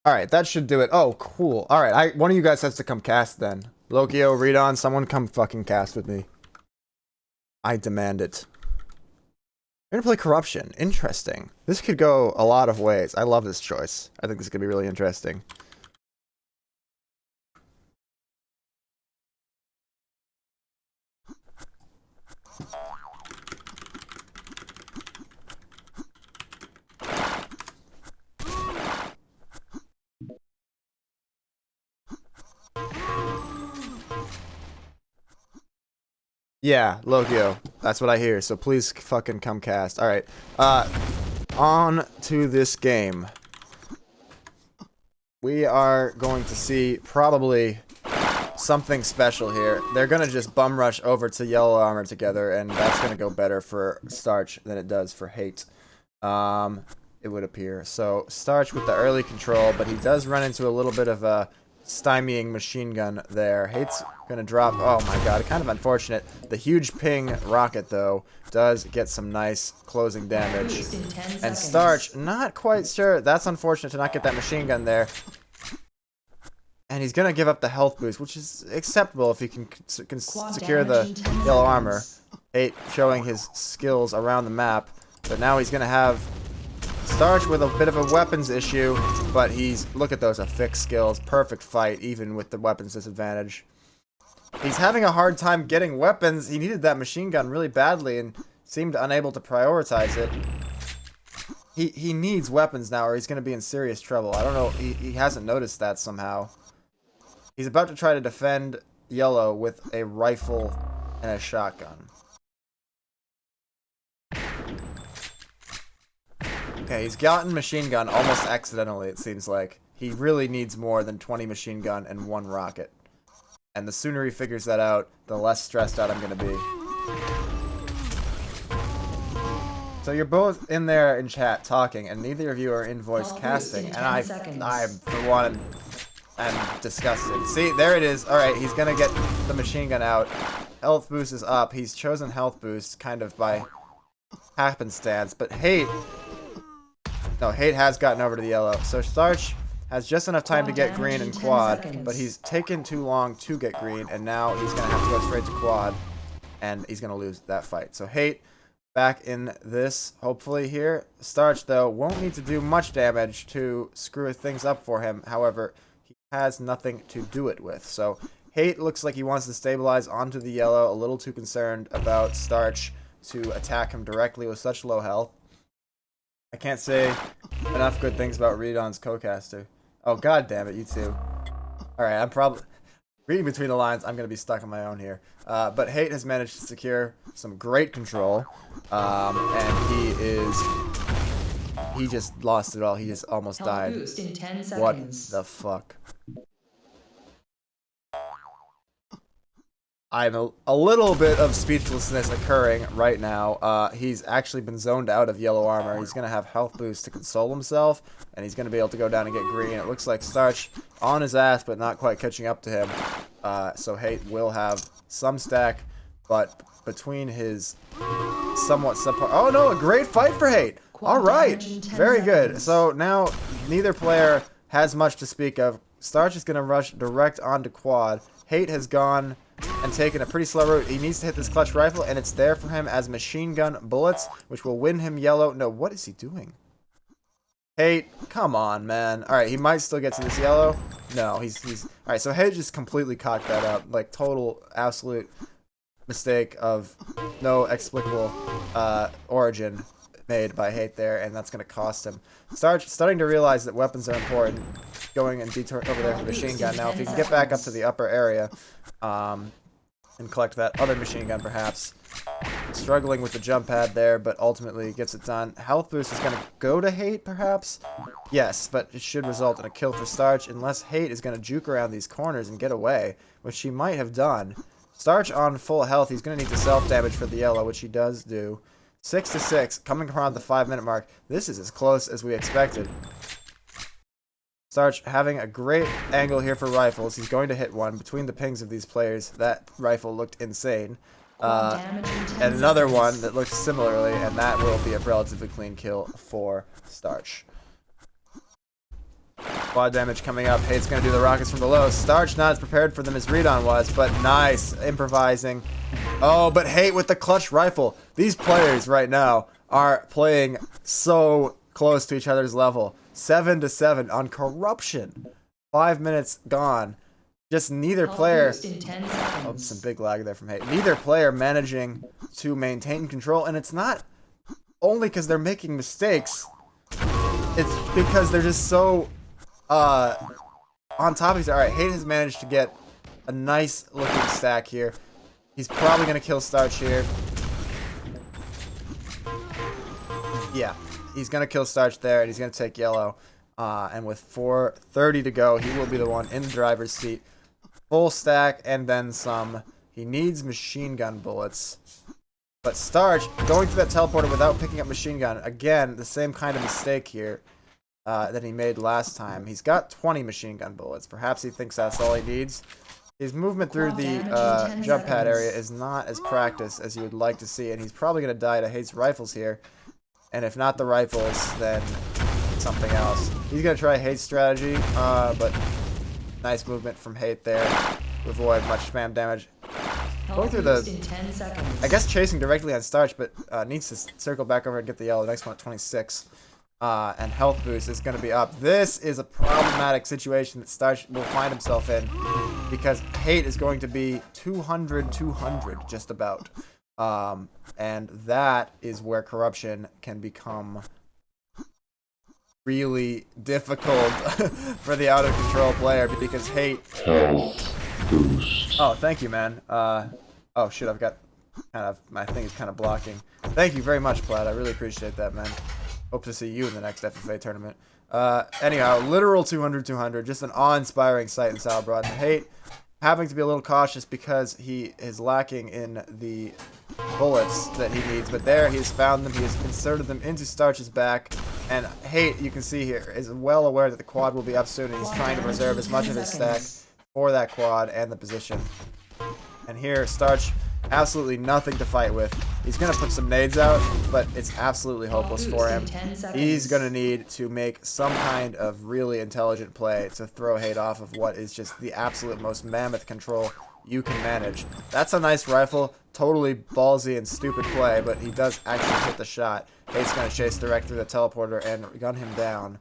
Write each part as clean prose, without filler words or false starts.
Alright, that should do it. Oh, cool. Alright, one of you guys has to come cast then. Lokio, Redon, someone come fucking cast with me. I demand it. We're gonna play Corruption. Interesting. This could go a lot of ways. I love this choice. I think this is gonna be really interesting. Yeah, Lokio. That's what I hear, so please fucking come cast. Alright, on to this game. We are going to see probably something special here. They're gonna just bum rush over to yellow armor together, and that's gonna go better for Starch than it does for Hate. It would appear. So, Starch with the early control, but he does run into a little bit of a stymieing machine gun there. Hate's gonna drop. Oh my god, kind of unfortunate. The huge ping rocket, though, does get some nice closing damage. And Starch, not quite sure. That's unfortunate to not get that machine gun there. And he's gonna give up the health boost, which is acceptable if he can secure the yellow armor. Hate showing his skills around the map, but now he's gonna have Starch with a bit of a weapons issue, but look at those affixed skills. Perfect fight, even with the weapons disadvantage. He's having a hard time getting weapons. He needed that machine gun really badly and seemed unable to prioritize it. He needs weapons now or he's going to be in serious trouble. I don't know. He hasn't noticed that somehow. He's about to try to defend yellow with a rifle and a shotgun. Okay, he's gotten machine gun almost accidentally, it seems like. He really needs more than 20 machine gun and 1 rocket. And the sooner he figures that out, the less stressed out I'm going to be. So you're both in there in chat talking, and neither of you are in voice casting. And I'm, for one, I'm disgusted. See, there it is. Alright, he's going to get the machine gun out. Health boost is up. He's chosen health boost kind of by happenstance. But Hate... No, Hate has gotten over to the yellow. So Starch has just enough time to get green and quad, but he's taken too long to get green, and now he's going to have to go straight to quad, and he's going to lose that fight. So Hate back in this, hopefully here. Starch, though, won't need to do much damage to screw things up for him. However, he has nothing to do it with. So Hate looks like he wants to stabilize onto the yellow, a little too concerned about Starch to attack him directly with such low health. I can't say enough good things about Redon's co-caster. Oh, god damn it, you two. Alright, I'm probably... Reading between the lines, I'm going to be stuck on my own here. But Hate has managed to secure some great control. And he just lost it all. He just almost died. What the fuck? I'm a little bit of speechlessness occurring right now. He's actually been zoned out of yellow armor. He's going to have health boost to console himself, and he's going to be able to go down and get green. It looks like Starch on his ass, but not quite catching up to him. So Hate will have some stack, but between his somewhat subpar... Oh no, a great fight for Hate! Alright, very good. So now neither player has much to speak of. Starch is going to rush direct onto quad. Hate has gone and taken a pretty slow route. He needs to hit this clutch rifle, and it's there for him as machine gun bullets, which will win him yellow. No, what is he doing? Hate, come on, man. Alright, he might still get to this yellow. No, he's... Alright, so Hate just completely cocked that up. Like, total, absolute mistake of no explicable origin made by Hate there, and that's going to cost him. Starting to realize that weapons are important. Going and detour over there for the machine gun. Now, if he can get back up to the upper area, and collect that other machine gun, perhaps. Struggling with the jump pad there, but ultimately gets it done. Health boost is going to go to Hate, perhaps? Yes, but it should result in a kill for Starch, unless Hate is going to juke around these corners and get away, which he might have done. Starch on full health, he's going to need to self-damage for the yellow, which he does do. 6 to 6, coming around the 5-minute mark. This is as close as we expected. Starch having a great angle here for rifles. He's going to hit one between the pings of these players. That rifle looked insane. And another one that looked similarly, and that will be a relatively clean kill for Starch. Quad damage coming up. Hate's going to do the rockets from below. Starch not as prepared for them as Redon was, but nice. Improvising. Oh, but Hate with the clutch rifle. These players right now are playing so close to each other's level. 7-7 on corruption. 5 minutes gone. Just neither player... Oh, some big lag there from Hate. Neither player managing to maintain control, and it's not only because they're making mistakes. It's because they're just so on top of each other. Alright, Hate has managed to get a nice looking stack here. He's probably going to kill Starch here. Yeah, he's going to kill Starch there, and he's going to take yellow. And with 4:30 to go, he will be the one in the driver's seat. Full stack and then some. He needs machine gun bullets. But Starch, going through that teleporter without picking up machine gun, again, the same kind of mistake here that he made last time. He's got 20 machine gun bullets. Perhaps he thinks that's all he needs. His movement through the jump pad area is not as practiced as you would like to see, and he's probably going to die to Hate's rifles here. And if not the rifles, then something else. He's going to try Hate's strategy, but nice movement from Hate there to avoid much spam damage. Going through the, I guess chasing directly on Starch, but needs to circle back over and get the yellow. Next one at 26. And health boost is going to be up. This is a problematic situation that Starch will find himself in because Hate is going to be 200 just about. And that is where corruption can become really difficult for the out of control player because Hate... Health boost. Oh, thank you, man. Oh shit, I've got kind of, my thing is kind of blocking. Thank you very much, Plaid. I really appreciate that, man. Hope to see you in the next FFA tournament. Anyhow, literal 200, just an awe-inspiring sight in Salbrod. Hate having to be a little cautious because he is lacking in the bullets that he needs, but there he has found them. He has inserted them into Starch's back, and Hate, you can see here, is well aware that the quad will be up soon, and he's trying to preserve as much of his stack for that quad and the position. And here, Starch, absolutely nothing to fight with. He's going to put some nades out, but it's absolutely hopeless for him. He's going to need to make some kind of really intelligent play to throw Hate off of what is just the absolute most mammoth control you can manage. That's a nice rifle. Totally ballsy and stupid play, but he does actually hit the shot. Hate's going to chase direct through the teleporter and gun him down.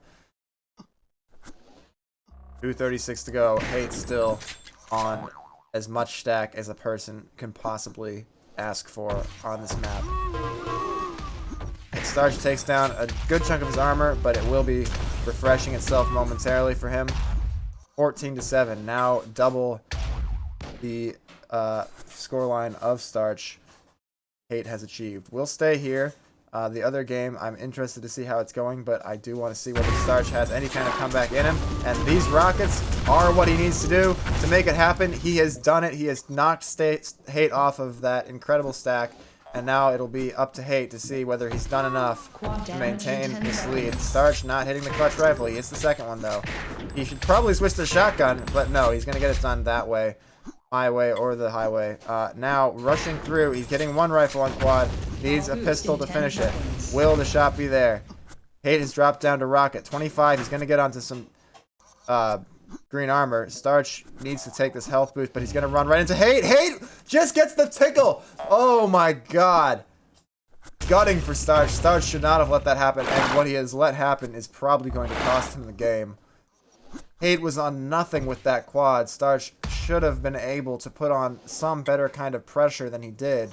2:36 to go. Hate still on as much stack as a person can possibly ask for on this map. And Starch takes down a good chunk of his armor, but it will be refreshing itself momentarily for him. 14-7. Now double the scoreline of Starch Hate has achieved. We'll stay here. The other game, I'm interested to see how it's going, but I do want to see whether Starch has any kind of comeback in him. And these rockets are what he needs to do to make it happen. He has done it. He has knocked Hate off of that incredible stack. And now it'll be up to Hate to see whether he's done enough to maintain this lead. Starch not hitting the clutch rifle. He hits the second one, though. He should probably switch to shotgun, but no, he's going to get it done that way. My way or the highway. Now, rushing through. He's getting one rifle on quad. Needs a pistol to finish it. Will the shot be there? Hate has dropped down to rocket. 25. He's going to get onto some green armor. Starch needs to take this health boost, but he's going to run right into Hate. Hate just gets the tickle. Oh my god. Gutting for Starch. Starch should not have let that happen, and what he has let happen is probably going to cost him the game. Hate was on nothing with that quad. Starch should have been able to put on some better kind of pressure than he did.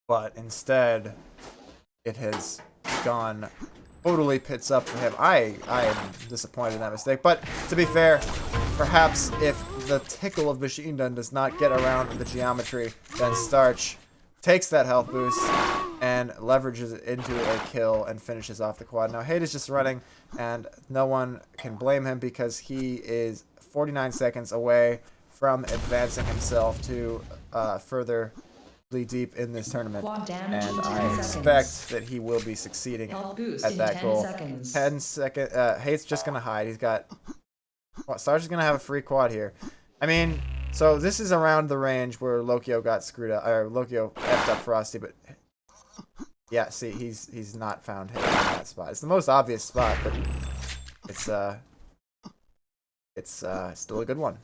But instead, it has gone totally pits up for him. I am disappointed in that mistake. But to be fair, perhaps if the tickle of machine gun does not get around the geometry, then Starch takes that health boost and leverages it into a kill and finishes off the quad. Now, Hate is just running, and no one can blame him because he is 49 seconds away from advancing himself to further deep in this tournament. And I expect that he will be succeeding at that goal. 10 seconds. Hate's just going to hide. He's got... Well, Starch is going to have a free quad here. I mean... So this is around the range where Lokio got screwed up, or Lokio effed up Frosty, but yeah, see, he's not found Hate in that spot. It's the most obvious spot, but it's It's still a good one.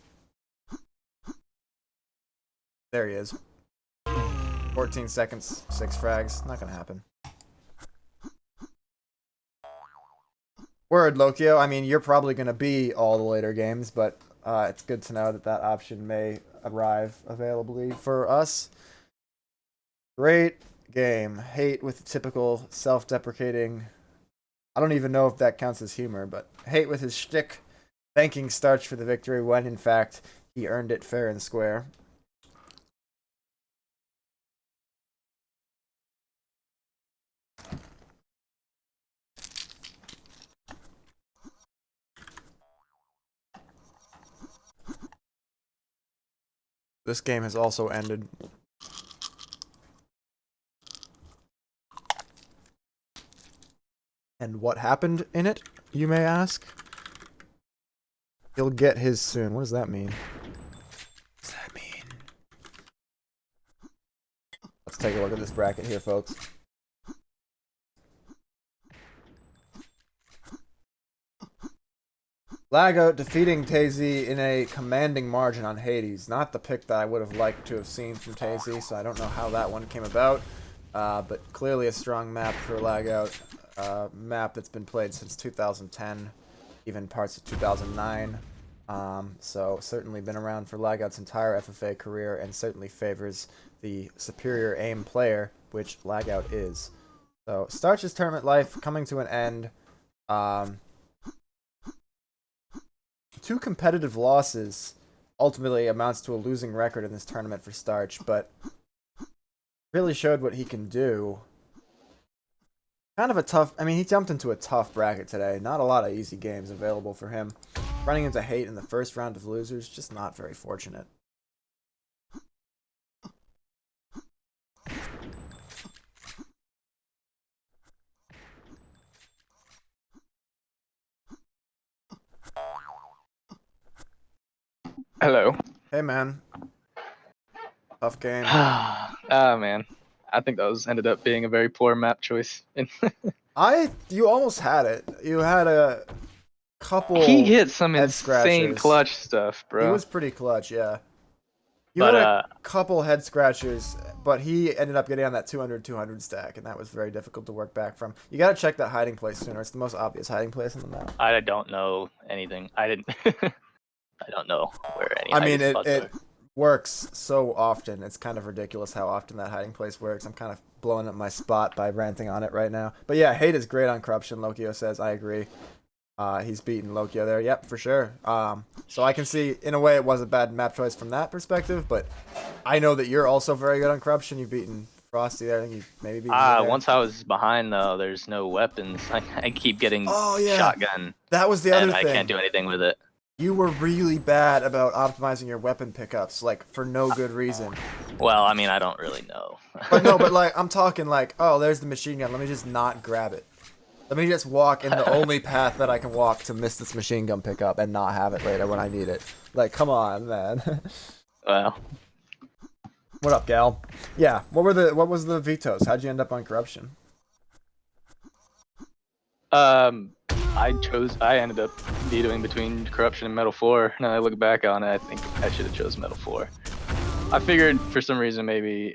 There he is. 14 seconds, 6 frags. Not gonna happen. Word, Lokio. I mean, you're probably gonna be all the later games, but it's good to know that that option may arrive availably for us. Great game. Hate with typical self-deprecating. I don't even know if that counts as humor, but Hate with his shtick, thanking Starch for the victory when, in fact, he earned it fair and square. This game has also ended. And what happened in it, you may ask? He'll get his soon. What does that mean? What does that mean? Let's take a look at this bracket here, folks. Lagout defeating Tazy in a commanding margin on Hades. Not the pick that I would have liked to have seen from Tazy, so I don't know how that one came about. But clearly a strong map for Lagout. Map that's been played since 2010, even parts of 2009. So certainly been around for Lagout's entire FFA career and certainly favors the superior aim player, which Lagout is. So Starch's tournament life coming to an end. 2 competitive losses ultimately amounts to a losing record in this tournament for Starch, but really showed what he can do. Kind of a tough, I mean, he jumped into a tough bracket today. Not a lot of easy games available for him. Running into Hate in the first round of losers, just not very fortunate. Hello. Hey, man. Tough game. Ah, man. I think that ended up being a very poor map choice. You almost had it. You had a couple He hit some head insane scratchers. clutch stuff, bro. He was pretty clutch, yeah. You But had a couple head scratchers, but he ended up getting on that 200-200 stack, and that was very difficult to work back from. You gotta check that hiding place sooner. It's the most obvious hiding place on the map. I don't know anything. I didn't. I don't know where any. I mean, hiding spots it are. works so often. It's kind of ridiculous how often that hiding place works. I'm kind of blowing up my spot by ranting on it right now. But yeah, Hate is great on corruption, Lokio says. I agree. He's beaten Lokio there. Yep, for sure. So I can see, in a way, it was a bad map choice from that perspective, but I know that you're also very good on corruption. You've beaten Frosty there. I think you maybe beaten me there. Once I was behind, though, there's no weapons. I keep getting shotgun. That was the other thing. I can't do anything with it. You were really bad about optimizing your weapon pickups, like, for no good reason. Well, I mean, I don't really know. But no, but like, I'm talking like, oh, there's the machine gun. Let me just not grab it. Let me just walk in the only path that I can walk to miss this machine gun pickup and not have it later when I need it. Like, come on, man. Well. What up, gal? Yeah, what was the vetoes? How'd you end up on corruption? I ended up vetoing between corruption and Metal 4. Now I look back on it, I think I should have chose Metal 4. I figured for some reason maybe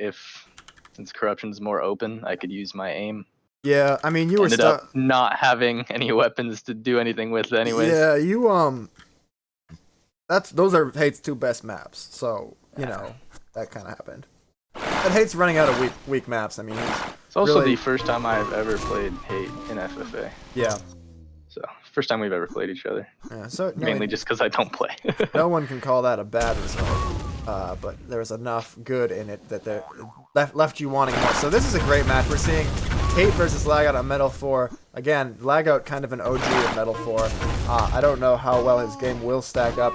since corruption's more open, I could use my aim. Yeah, I mean, you were ended up not having any weapons to do anything with anyways. Yeah, you those are Hate's 2 best maps, so you know that kind of happened. And Hate's running out of weak maps. I mean, it's also really... the first time I've ever played Hate in FFA. Yeah. So first time we've ever played each other. Yeah. So mainly just because I don't play. No one can call that a bad result. But there was enough good in it that left you wanting more. So this is a great match. We're seeing Hate versus Lagout on Metal 4. Again, Lagout kind of an OG of Metal 4. I don't know how well his game will stack up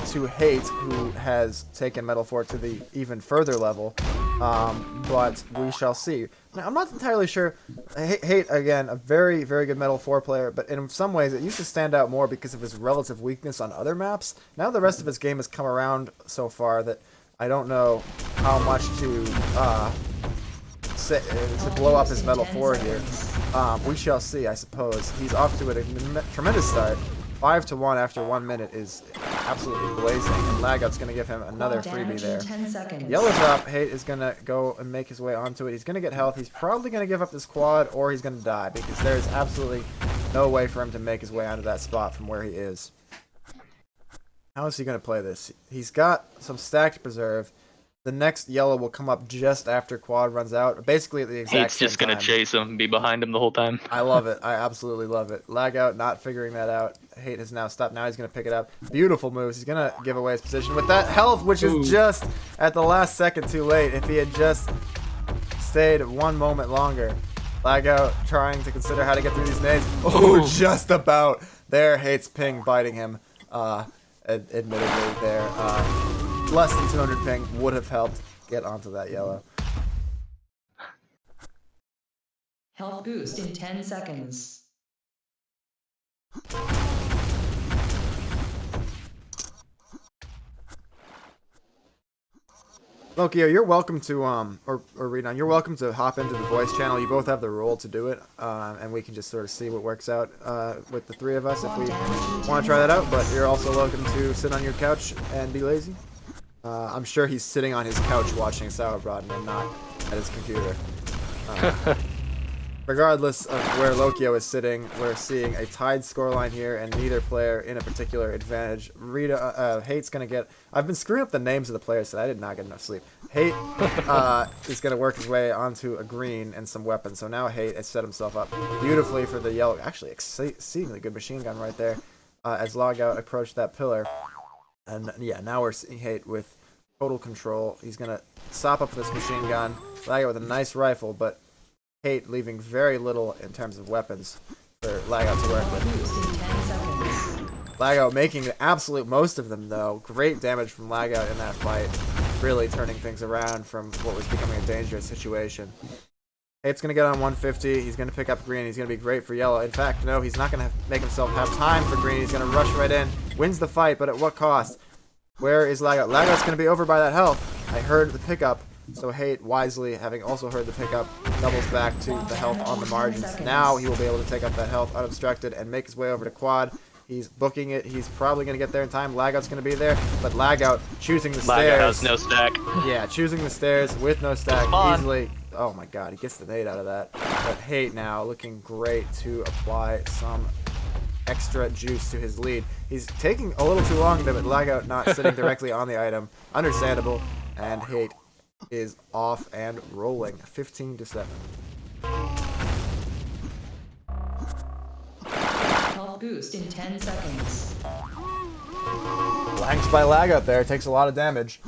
to Hate, who has taken Metal 4 to the even further level. But we shall see. Now, I'm not entirely sure. Hate, again, a very, very good Metal 4 player, but in some ways it used to stand out more because of his relative weakness on other maps. Now the rest of his game has come around so far that I don't know how much to blow up his Metal 4 here. We shall see, I suppose. He's off to a tremendous start. 5-1 after 1 minute is absolutely blazing, and Lagout's going to give him another freebie there. 10 seconds. Yellow's up. Hate is going to go and make his way onto it. He's going to get health. He's probably going to give up this quad, or he's going to die, because there's absolutely no way for him to make his way onto that spot from where he is. How is he going to play this? He's got some stacked preserve. The next yellow will come up just after quad runs out, basically at the exact Hate's same just gonna time. chase him and be behind him the whole time. I love it. I absolutely love it. Lagout not figuring that out. Hate has now stopped. Now he's going to pick it up. Beautiful moves. He's going to give away his position with that health, which is just at the last second too late. If he had just stayed 1 moment longer. Lagout trying to consider how to get through these nades. Oh, just about. There, Hate's ping biting him. Admittedly there. Less than 200 ping would have helped get onto that yellow. Health boost in 10 seconds. Lokio, you're welcome to or Renan, you're welcome to hop into the voice channel. You both have the role to do it, and we can just sort of see what works out with the three of us if we want to try that out. But you're also welcome to sit on your couch and be lazy. I'm sure he's sitting on his couch watching Sauerbraten and not at his computer. Regardless of where Lokio is sitting, we're seeing a tied scoreline here, and neither player in a particular advantage. Hate's gonna get. I've been screwing up the names of the players, so I did not get enough sleep. Hate is gonna work his way onto a green and some weapons. So now Hate has set himself up beautifully for the yellow. Actually, exceedingly good machine gun right there. As Logout approached that pillar, and yeah, now we're seeing Hate with total control. He's gonna sop up this machine gun. Logout with a nice rifle, but Hate leaving very little in terms of weapons for Lagout to work with. Boost in 10 seconds. Lagout making the absolute most of them, though. Great damage from Lagout in that fight. Really turning things around from what was becoming a dangerous situation. Hate's going to get on 150. He's going to pick up green. He's going to be great for yellow. In fact, no, he's not going to make himself have time for green. He's going to rush right in. Wins the fight, but at what cost? Where is Lagout? Lagout's going to be over by that health. I heard the pickup. So Hate, wisely, having also heard the pickup, doubles back to the health on the margins. Now he will be able to take up that health unobstructed and make his way over to quad. He's booking it. He's probably going to get there in time. Lagout's going to be there, but Lagout choosing the stairs. Lagout has no stack. Yeah, choosing the stairs with no stack Spawn. easily. Oh my god, he gets the nade out of that. But Hate now looking great to apply some extra juice to his lead. He's taking a little too long there, but Lagout not sitting directly on the item. Understandable. And Hate is off and rolling. 15-7. Health boost in 10 seconds. Blanked by Lagout there. Takes a lot of damage,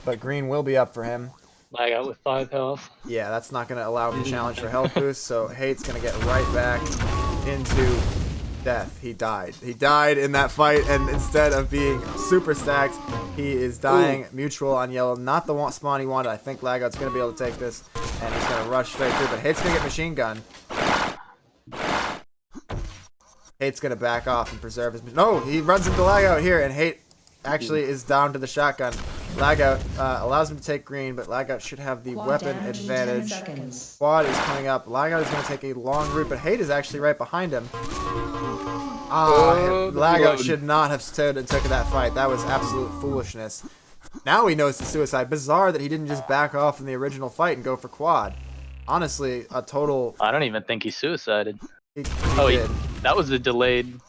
but green will be up for him. Lagout with 5 health. Yeah, that's not going to allow him to challenge for health boost, so Hate's going to get right back into death. He died. He died in that fight, and instead of being super stacked, he is dying mutual on yellow. Not the spawn he wanted. I think Lagout's going to be able to take this, and he's going to rush straight through, but Hate's going to get machine gun. Hate's going to back off and preserve his... No, he runs into Lagout here, and Hate actually is down to the shotgun. Lagout allows him to take green, but Lagout should have the Quad weapon damage in 10 advantage. seconds. Quad is coming up. Lagout is going to take a long route, but Hate is actually right behind him. Lagout should not have stood and took that fight. That was absolute foolishness. Now he knows the suicide. Bizarre that he didn't just back off in the original fight and go for quad. Honestly, a total... I don't even think he suicided. He He, that was a delayed.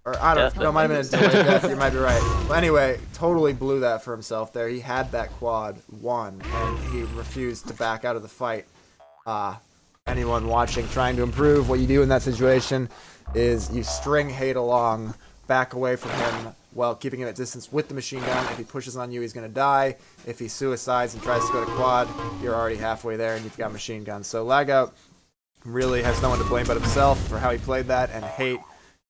Or I don't death, know. It might have been a think. delayed death. You might be right. But anyway, totally blew that for himself there. He had that quad won, and he refused to back out of the fight. Anyone watching, trying to improve, what you do in that situation is you string Hate along, back away from him while keeping him at distance with the machine gun. If he pushes on you, he's going to die. If he suicides and tries to go to quad, you're already halfway there and you've got machine gun. So Lagout really has no one to blame but himself for how he played that, and Hate,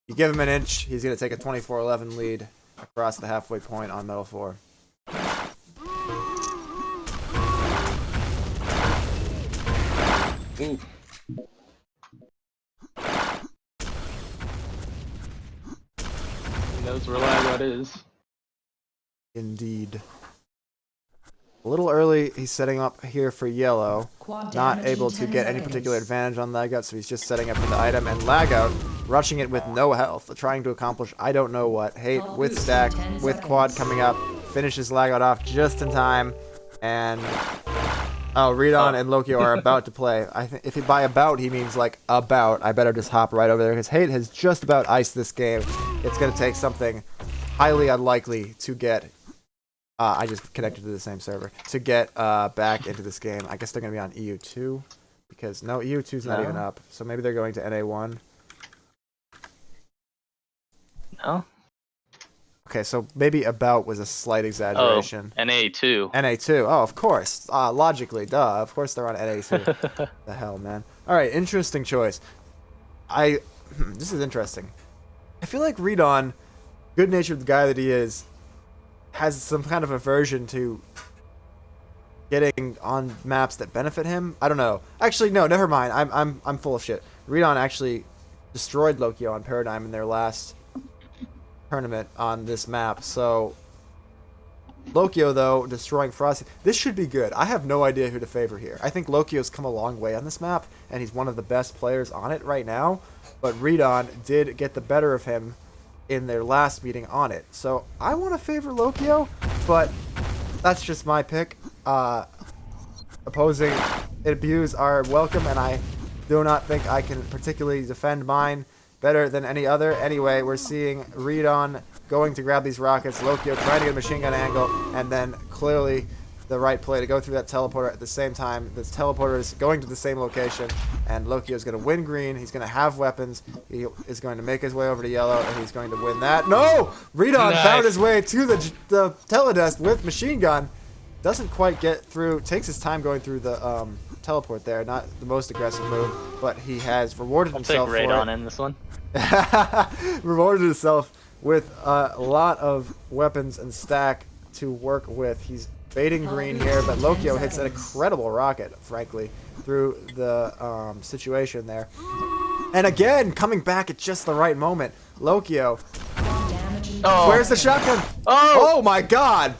you give him an inch, he's going to take a 24-11 lead across the halfway point on Metal 4. Ooh. He knows where Lagout is. Indeed. A little early, he's setting up here for yellow. Quad Not damage in able to 10 get any seconds. particular advantage on Lagout, so he's just setting up for the item. And Lagout rushing it with no health, trying to accomplish I don't know what. Hate with stack, with quad coming up, finishes Lagout off just in time, and Redon and Lokio are about to play. I think if by about he means like about, I better just hop right over there because Hate has just about iced this game. It's gonna take something highly unlikely to get. I just connected to the same server to get back into this game. I guess they're gonna be on EU2 because no, EU2's not even up. So maybe they're going to NA1. No. Okay, so maybe about was a slight exaggeration. Oh, NA2. NA2. Oh, of course. Logically, duh. Of course they're on NA2. The hell, man. All right, interesting choice. This is interesting. I feel like Redon, good-natured guy that he is, has some kind of aversion to getting on maps that benefit him. I don't know. Actually, no, never mind. I'm full of shit. Redon actually destroyed Lokio on Paradigm in their last tournament on this map. So Lokio, though, destroying Frosty. This should be good. I have no idea who to favor here. I think Lokio's come a long way on this map, and he's one of the best players on it right now. But Redon did get the better of him in their last meeting on it. So I want to favor Lokio, but that's just my pick. Opposing views are welcome, and I do not think I can particularly defend mine better than any other. Anyway, we're seeing Redon going to grab these rockets, Lokio trying to get a machine gun angle, and then clearly the right play to go through that teleporter at the same time. This teleporter is going to the same location, and Lokio is going to win green. He's going to have weapons. He is going to make his way over to yellow, and he's going to win that. No! Redon found his way to the teledesk with machine gun. Doesn't quite get through. Takes his time going through the teleport there. Not the most aggressive move, but he has rewarded himself for it. I'll take Redon in this one. Rewarded himself with a lot of weapons and stack to work with. He's baiting green here, but Lokio hits an incredible rocket, frankly, through the situation there. And again, coming back at just the right moment. Lokio. Oh. Where's the shotgun? Oh! Oh my god!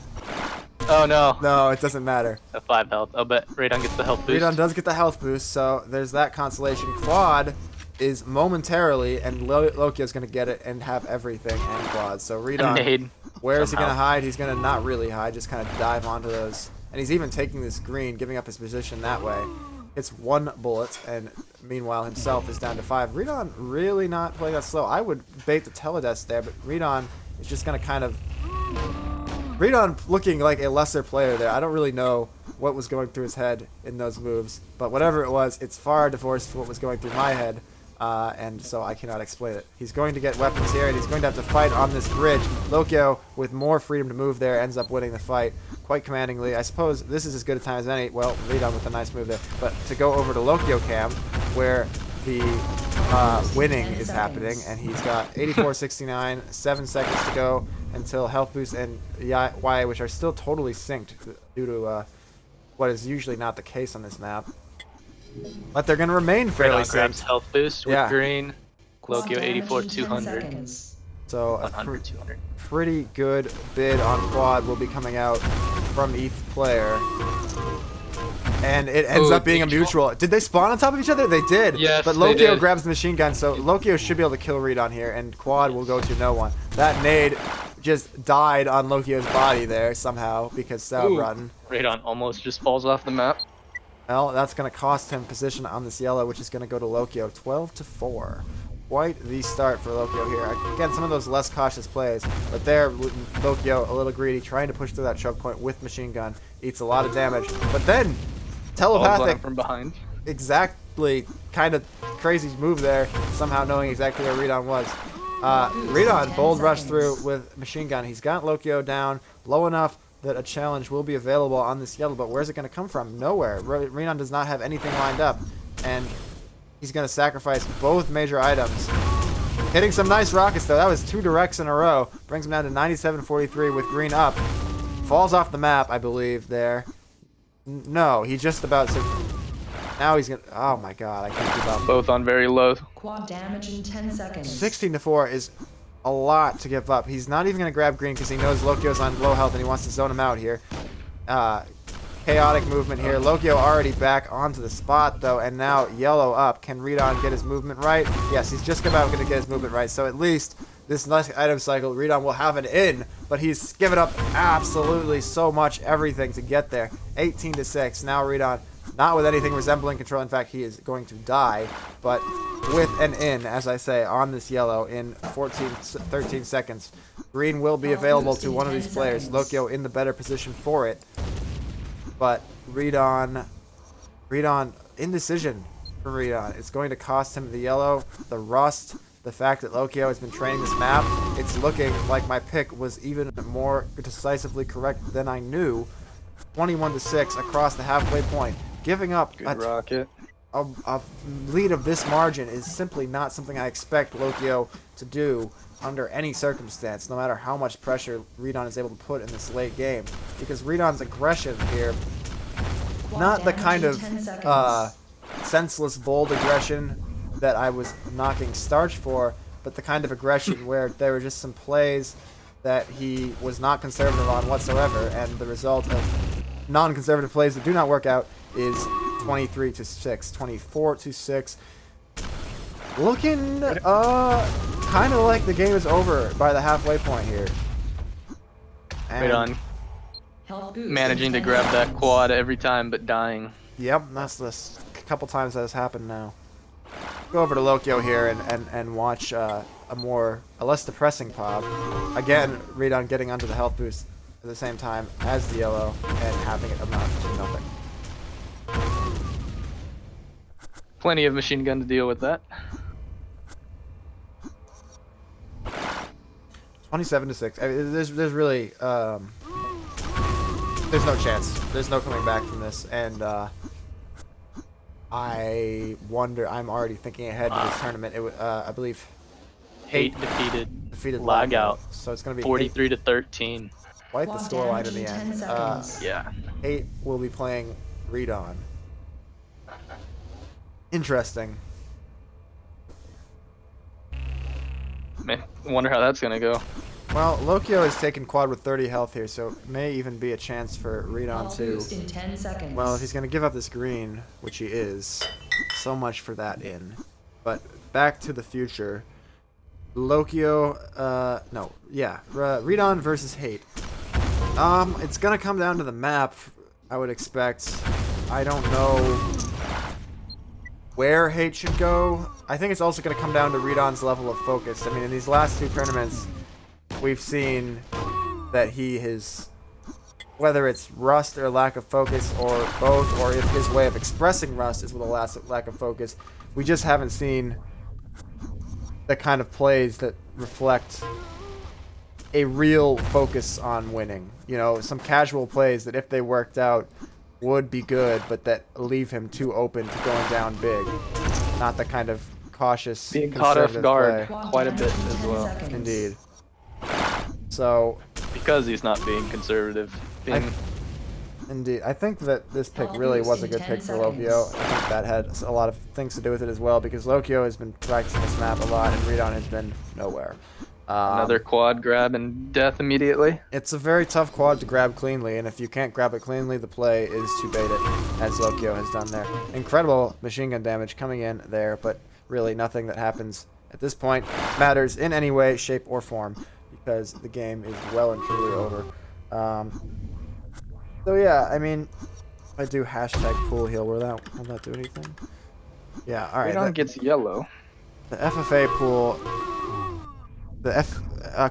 Oh no. No, it doesn't matter. A 5 health. Oh, but Redon gets the health boost. Redon does get the health boost, so there's that consolation. Quad is momentarily, and Lokio's going to get it and have everything and quad. So Redon, where is he going to hide? He's going to not really hide, just kind of dive onto those. And he's even taking this green, giving up his position that way. It's 1 bullet, and meanwhile himself is down to 5. Redon really not playing that slow. I would bait the teledesk there, but Redon is just going to kind of... Redon looking like a lesser player there. I don't really know what was going through his head in those moves, but whatever it was, it's far divorced from what was going through my head, and so I cannot explain it. He's going to get weapons here, and he's going to have to fight on this bridge. Lokio, with more freedom to move there, ends up winning the fight quite commandingly. I suppose this is as good a time as any. Well, Redon with a nice move there. But to go over to Lokio Cam, where the winning is happening, and he's got 84-69, 7 seconds to go until health boost and Y, which are still totally synced due to what is usually not the case on this map. But they're going to remain fairly Redon grabs synced. health boost with green. Lokio 84-200. So a 100-200. pretty good bid on quad will be coming out from each player. And it ends up being a mutual. Did they spawn on top of each other? They did. Yes, but they Lokio did. grabs the machine gun, so Lokio should be able to kill Redon here, and quad will go to no one. That nade just died on Lokio's body there somehow because sound rotten. Redon almost just falls off the map. Well, that's going to cost him position on this yellow, which is going to go to Lokio. 12-4. Quite the start for Lokio here. Again, some of those less cautious plays, but there, Lokio a little greedy, trying to push through that choke point with machine gun. Eats a lot of damage, but then telepathic from behind. Exactly, kind of crazy move there, somehow knowing exactly where Redon was. Redon bold rush through with machine gun. He's got Lokio down low enough that a challenge will be available on this yellow, but where's it going to come from? Nowhere. Redon does not have anything lined up, and he's going to sacrifice both major items. Hitting some nice rockets, though. That was 2 directs in a row. Brings him down to 97-43 with green up. Falls off the map, I believe, there. No, he just about... Now he's going to... Oh, my God. I can't keep up. Both on very low. Quad damage in 10 seconds. 16-4 is a lot to give up. He's not even going to grab green because he knows Lokio's on low health and he wants to zone him out here. chaotic movement here. Lokio already back onto the spot, though, and now yellow up. Can Redon get his movement right? Yes, he's just about going to get his movement right, so at least this next item cycle, Redon will have an in, but he's given up absolutely so much everything to get there. 18-6. Now Redon, not with anything resembling control. In fact, he is going to die, but with an in, as I say, on this yellow in 13 seconds. Green will be available to one of these players. Lokio in the better position for it, but Redon, indecision for Redon. It's going to cost him the yellow, the rust, the fact that Lokio has been training this map. It's looking like my pick was even more decisively correct than I knew. 21-6 across the halfway point. Giving up Good rocket. a lead of this margin is simply not something I expect Lokio to do under any circumstance, no matter how much pressure Redon is able to put in this late game. Because Redon's aggression here, not the kind of senseless, bold aggression that I was knocking Starch for, but the kind of aggression where there were just some plays that he was not conservative on whatsoever, and the result of non-conservative plays that do not work out is 23-6, 24-6. Looking kind of like the game is over by the halfway point here. And Right on. Managing to grab that quad every time, but dying. Yep, that's the couple times that has happened now. Go over to Lokio here and watch a less depressing pop. Again, Redon getting onto the health boost at the same time as the yellow and having it amount to nothing. Plenty of machine gun to deal with that. 27-6. I mean, there's really there's no chance. There's no coming back from this, and I wonder. I'm already thinking ahead to this tournament. I believe Hate defeated lag out. So it's going to be 43-13. quite the scoreline in the end. Yeah. Hate will be playing Redon. Interesting. Man, wonder how that's gonna go. Well, Lokio has taken quad with 30 health here, so it may even be a chance for Redon to. In 10 seconds. Well, if he's going to give up this green, which he is, so much for that in. But back to the future. Lokio, Redon versus Hate. It's going to come down to the map, I would expect. I don't know where Hate should go. I think it's also going to come down to Redon's level of focus. I mean, in these last two tournaments, we've seen that he has, whether it's rust or lack of focus or both, or if his way of expressing rust is with a lack of focus, we just haven't seen the kind of plays that reflect a real focus on winning. You know, some casual plays that if they worked out would be good, but that leave him too open to going down big. Not the kind of cautious, being caught off guard play. quite a bit as well. Indeed. So, because he's not being conservative. Indeed. I think that this pick really was a good pick for Lokio. I think that had a lot of things to do with it as well, because Lokio has been practicing this map a lot, and Redon has been nowhere. Another quad grab and death immediately. It's a very tough quad to grab cleanly, and if you can't grab it cleanly, the play is to bait it, as Lokio has done there. Incredible machine gun damage coming in there, but really nothing that happens at this point matters in any way, shape, or form, because the game is well and truly over. So yeah, I mean, I do hashtag pool heal. Will that do anything? Yeah, alright. Redon gets yellow. The FFA pool, the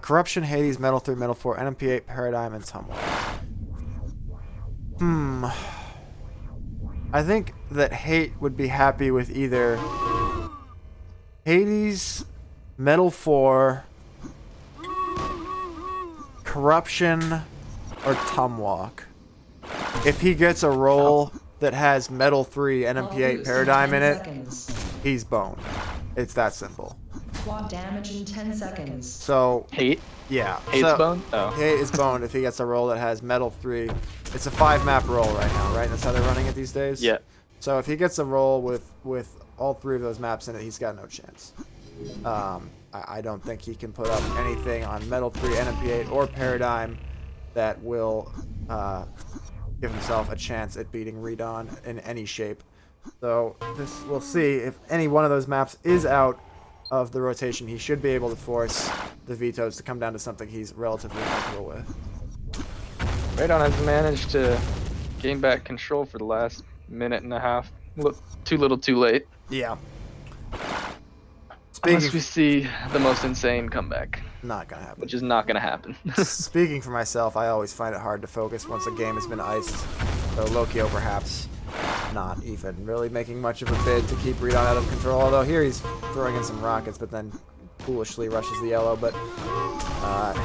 Corruption, Hades, Metal 3, Metal 4, NMP8, Paradigm, and Tumblr. I think that Hate would be happy with either Hades, Metal 4, Corruption, or Tumwalk. If he gets a roll that has Metal 3, NMP8, Paradigm in it, he's boned. It's that simple. Quad damage in 10 seconds. So Hate? Yeah. Hate's boned? Oh. Hate is boned if he gets a roll that has Metal 3. It's a 5-map roll right now, right? That's how they're running it these days? Yeah. So if he gets a roll with all 3 of those maps in it, he's got no chance. I don't think he can put up anything on Metal 3, NMP8, or Paradigm that will give himself a chance at beating Redon in any shape. So we'll see if any one of those maps is out of the rotation. He should be able to force the vetoes to come down to something he's relatively comfortable with. Radon has managed to gain back control for the last minute and a half. Too little, too late. Yeah. Unless we see the most insane comeback, Not gonna happen. which is not going to happen. Speaking for myself, I always find it hard to focus once a game has been iced. So Lokio perhaps not even really making much of a bid to keep Redon out of control. Although here he's throwing in some rockets, but then foolishly rushes the yellow. But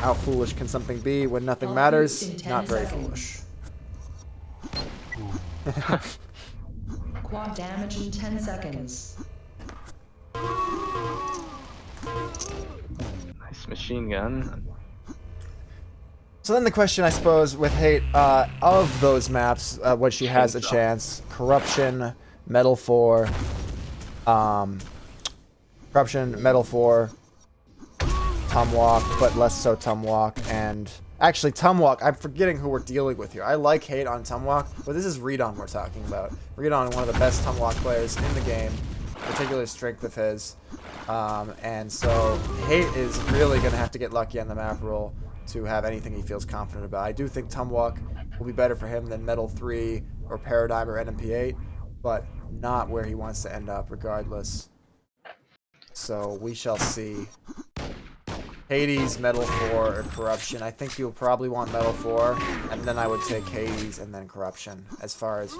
how foolish can something be when nothing matters? Not very foolish. Quad damage in 10 seconds. Nice machine gun. So then the question, I suppose, with Hate, of those maps, which she has a chance, Corruption, Metal 4, Corruption, Metal 4, Tumwalk, but less so Tumwalk, and actually Tumwalk, I'm forgetting who we're dealing with here. I like Hate on Tumwalk, but this is Redon we're talking about. Redon, one of the best Tumwalk players in the game, particular strength of his, and so Hate is really going to have to get lucky on the map roll to have anything he feels confident about. I do think Tumwalk will be better for him than Metal 3 or Paradigm or NMP8, but not where he wants to end up regardless. So we shall see. Hades, Metal 4, or Corruption. I think you'll probably want Metal 4, and then I would take Hades and then Corruption as far as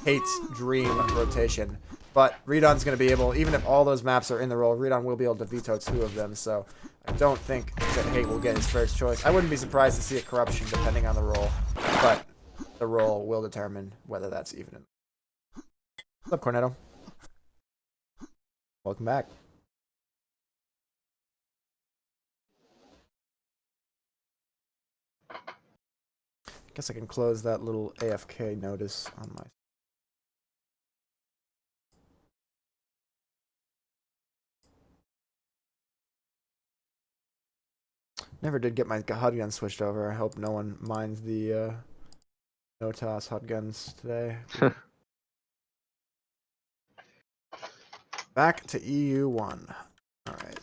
Hate's dream rotation. But Redon's going to be able, even if all those maps are in the roll, Redon will be able to veto 2 of them, so I don't think that Hate will get his first choice. I wouldn't be surprised to see a Corruption depending on the roll, but the roll will determine whether that's even. What's up, Cornetto? Welcome back. Guess I can close that little AFK notice on my... Never did get my HUD gun switched over. I hope no one minds the no-toss HUD guns today. Back to EU1. Alright.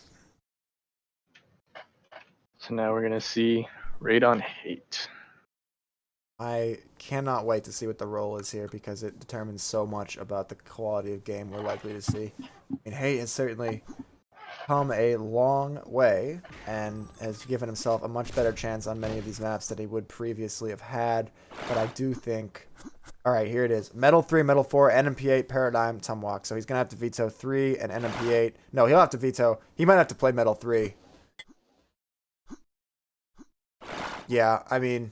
So now we're going to see Radon Hate. I cannot wait to see what the roll is here because it determines so much about the quality of game we're likely to see. I mean, Hate has certainly come a long way and has given himself a much better chance on many of these maps than he would previously have had. But I do think... Alright, here it is. Metal 3, Metal 4, NMP8, Paradigm, Tumwalk. So he's going to have to veto 3 and NMP8. No, he'll have to veto... He might have to play Metal 3. Yeah, I mean...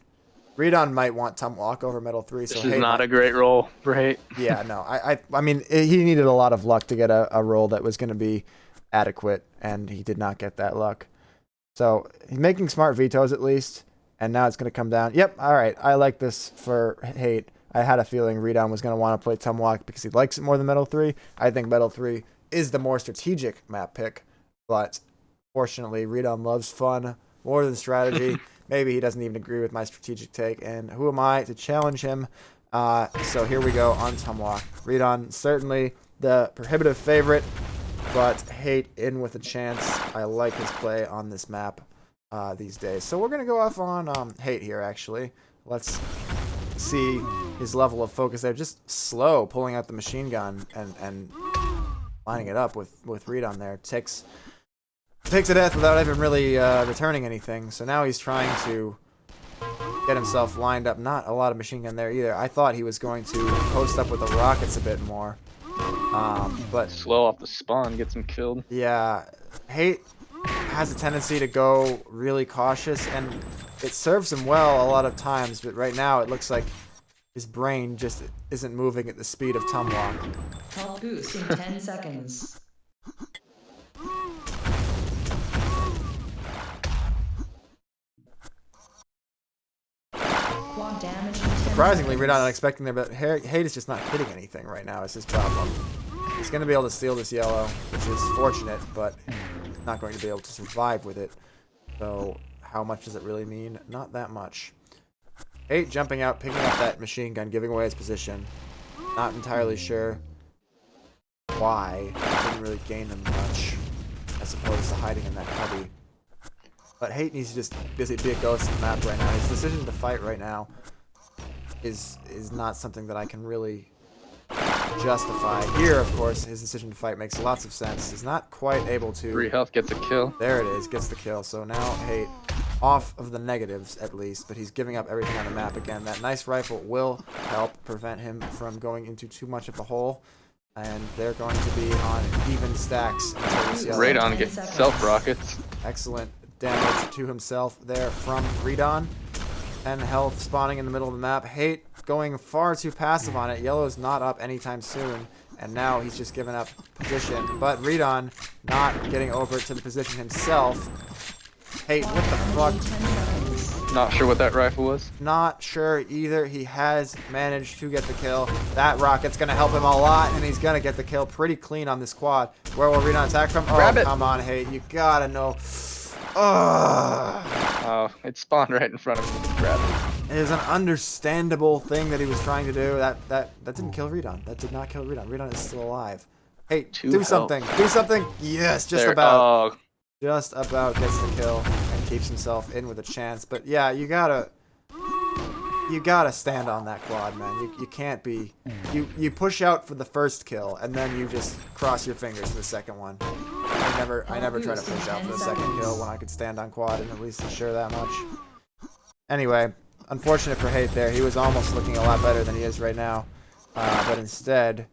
Redon might want Tumwalk over Metal 3. So this is not a great roll for Hate. Yeah, no. I mean, he needed a lot of luck to get a roll that was going to be adequate, and he did not get that luck. So he's making smart vetoes at least, and now it's going to come down. Yep, all right. I like this for Hate. I had a feeling Redon was going to want to play Tumwalk because he likes it more than Metal 3. I think Metal 3 is the more strategic map pick, but fortunately, Redon loves fun more than strategy. Maybe he doesn't even agree with my strategic take, and who am I to challenge him? So here we go on Tumwalk. Redon, certainly the prohibitive favorite, but Hate in with a chance. I like his play on this map these days. So we're going to go off on Hate here, actually. Let's see his level of focus there. Just slow, pulling out the machine gun and lining it up with Redon there. Takes a death without even really returning anything. So now he's trying to get himself lined up. Not a lot of machine gun there either. I thought he was going to post up with the rockets a bit more. But slow off the spawn, gets him killed. Yeah, Hate has a tendency to go really cautious, and it serves him well a lot of times, but right now it looks like his brain just isn't moving at the speed of Tumwalk. Health boost in 10 seconds. Quad damage in 10 Surprisingly, we're not seconds. expecting there, but Hate is just not hitting anything right now. Is his problem. He's going to be able to steal this yellow, which is fortunate, but not going to be able to survive with it. So how much does it really mean? Not that much. Hate jumping out, picking up that machine gun, giving away his position. Not entirely sure why. It didn't really gain him much, as opposed to hiding in that cubby. But Hate needs to just be a ghost in the map right now. His decision to fight right now is not something that I can really justify. Here, of course, his decision to fight makes lots of sense. He's not quite able to... 3 health gets a kill. There it is, gets the kill. So now Hate off of the negatives at least, but he's giving up everything on the map again. That nice rifle will help prevent him from going into too much of a hole, and they're going to be on even stacks until we see Radon gets self-rockets. excellent damage to himself there from Redon. 10 health spawning in the middle of the map. Hate going far too passive on it. Yellow's not up anytime soon, and now he's just given up position. But Redon not getting over to the position himself. Hate, what the fuck? Not sure what that rifle was. Not sure either. He has managed to get the kill. That rocket's going to help him a lot, and he's going to get the kill pretty clean on this quad. Where will Redon attack from? Grab it. Come on, Hate. You gotta know. Ugh. Oh, it spawned right in front of him. Grab it. It was an understandable thing that he was trying to do. That didn't kill Redon. That did not kill Redon. Redon is still alive. Hey, do something. Do something. Yes, just There. about. Oh, Just about gets the kill and keeps himself in with a chance. But yeah, you gotta stand on that quad, man. You can't be. You push out for the first kill and then you just cross your fingers for the second one. I never try to push out for the second kill when I could stand on quad and at least ensure that much. Anyway, unfortunate for Hate there. He was almost looking a lot better than he is right now. But instead,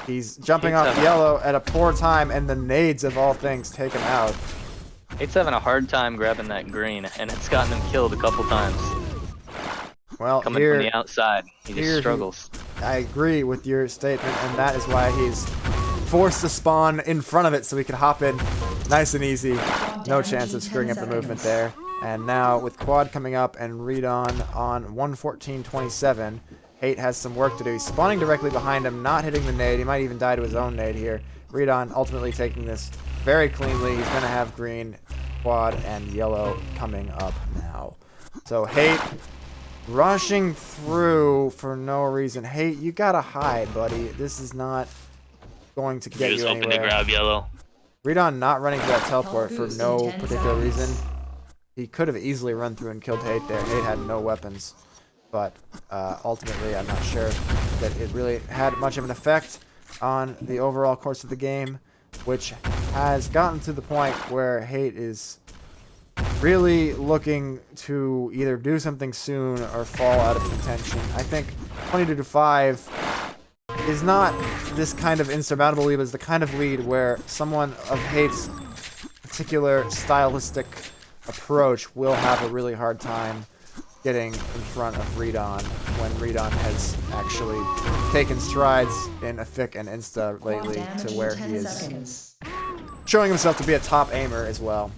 he's jumping off yellow at a poor time, and the nades of all things take him out. Hate's having a hard time grabbing that green, and it's gotten him killed a couple times. Well, Coming here, from the outside, he just struggles. I agree with your statement, and that is why he's forced to spawn in front of it so he can hop in nice and easy. No chance of screwing up the movement there. And now with quad coming up and Redon on 114.27, Hate has some work to do. He's spawning directly behind him, not hitting the nade. He might even die to his own nade here. Redon ultimately taking this very cleanly. He's going to have green, quad, and yellow coming up now. So Hate rushing through for no reason. Hate, you got to hide, buddy. This is not going to get you anywhere. Hoping to grab yellow. Redon not running for that teleport for no particular reason. He could have easily run through and killed Hate there. Hate had no weapons. But ultimately, I'm not sure that it really had much of an effect on the overall course of the game, which has gotten to the point where Hate is really looking to either do something soon or fall out of contention. I think 22-5 is not this kind of insurmountable lead, it's the kind of lead where someone of Hate's particular stylistic approach will have a really hard time getting in front of Redon when Redon has actually taken strides in Afik and Insta lately to where he is showing himself to be a top aimer as well.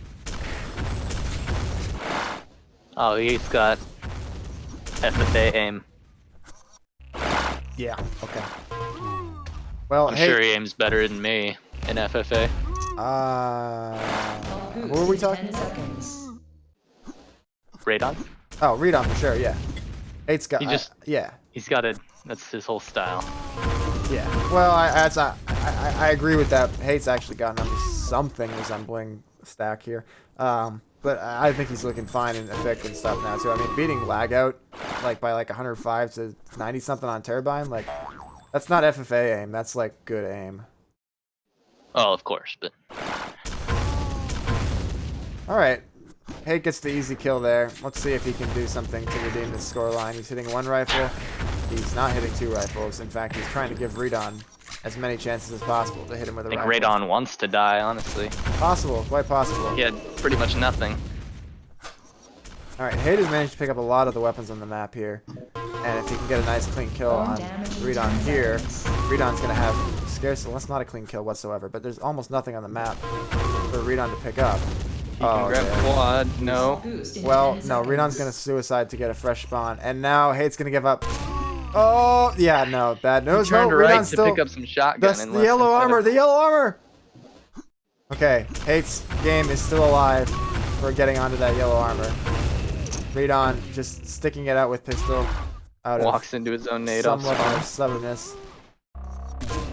Oh, he's got FFA aim. Yeah, okay. Well, I'm sure he aims better than me in FFA. What were we talking about? Radon? Oh, Redon for sure, yeah. Hate's got, yeah. He's got a, that's his whole style. Yeah, well, I agree with that. Hate's actually gotten up to something resembling a stack here. But I think he's looking fine in Effect and stuff now, too. I mean, beating lag out like by like 105 to 90-something on Turbine, like, that's not FFA aim. That's, like, good aim. Oh, of course, but... Alright. Hate gets the easy kill there. Let's see if he can do something to redeem the scoreline. He's hitting one rifle. He's not hitting two rifles. In fact, he's trying to give Redon as many chances as possible to hit him with a rifle. I think Radon wants to die, honestly. Possible, quite possible. He had pretty much nothing. Alright, Hate has managed to pick up a lot of the weapons on the map here. And if he can get a nice clean kill on Redon here, Redon's going to have scarcely, well, that's not a clean kill whatsoever, but there's almost nothing on the map for Redon to pick up. He can grab quad, no. Well, no, Redon's going to suicide to get a fresh spawn, and now Hate's going to give up. Oh, yeah, no, bad news. No, Redon's still... to pick up some shotgun. That's the yellow armor, the yellow armor! Okay, Hate's game is still alive for getting onto that yellow armor. Redon just sticking it out with pistol. Out Walks of into his own nade some off level spawn. of stubbornness.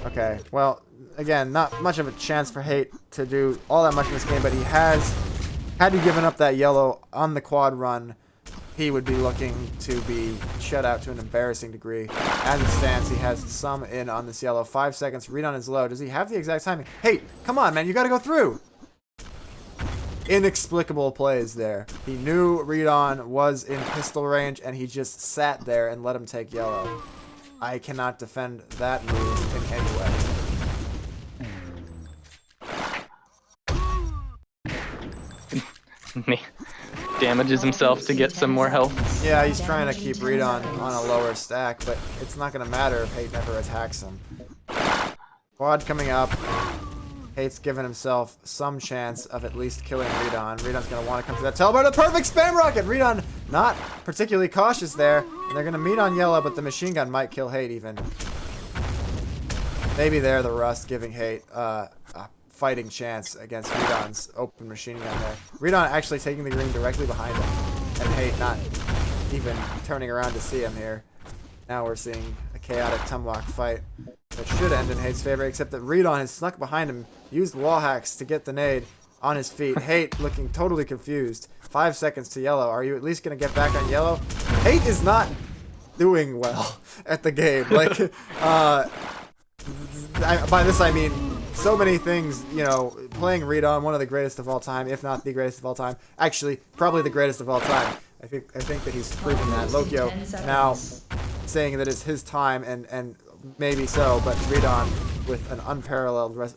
Okay, well, again, not much of a chance for Hate to do all that much in this game, but he has, had he given up that yellow on the quad run, he would be looking to be shut out to an embarrassing degree. As it stands, he has some in on this yellow. 5 seconds, Redon is low. Does he have the exact timing? Hey, come on, man, you gotta go through! Inexplicable plays there. He knew Redon was in pistol range, and he just sat there and let him take yellow. I cannot defend that move in any way. Damages himself to get some more health. Yeah, he's trying to keep Redon on a lower stack, but it's not going to matter if Hate never attacks him. Quad coming up. Hate's given himself some chance of at least killing Redon. Redon's going to want to come to that teleport. A perfect spam rocket! Redon not particularly cautious there. And they're going to meet on yellow, but the machine gun might kill Hate even. Maybe there the Rust giving Hate a fighting chance against Redon's open machine gun there. Redon actually taking the green directly behind him. And Hate not even turning around to see him here. Now we're seeing a chaotic Tumwalk fight that should end in Hate's favor, except that Redon has snuck behind him, used wall hacks to get the nade on his feet. Hate looking totally confused. 5 seconds to yellow. Are you at least going to get back on yellow? Hate is not doing well at the game. Like, by this I mean so many things, you know, playing Redon, one of the greatest of all time, if not the greatest of all time. Actually, probably the greatest of all time. I think that he's proven that. Lokio now saying that it's his time, and maybe so, but Redon with an unparalleled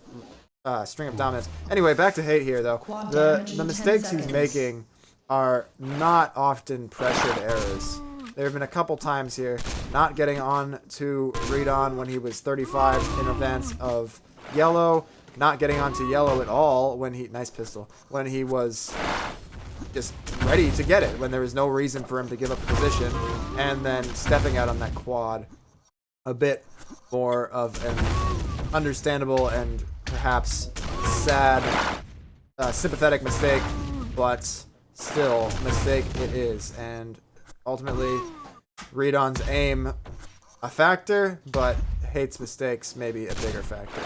string of dominance. Anyway, back to Hate here, though. The mistakes he's making are not often pressured errors. There have been a couple times here not getting on to Redon when he was 35 in advance of yellow, not getting onto yellow at all when he, nice pistol, when he was just ready to get it, when there was no reason for him to give up the position, and then stepping out on that quad. A bit more of an understandable and perhaps sad, sympathetic mistake, but still, mistake it is. And ultimately, Redon's aim a factor, but Hate's mistakes maybe a bigger factor.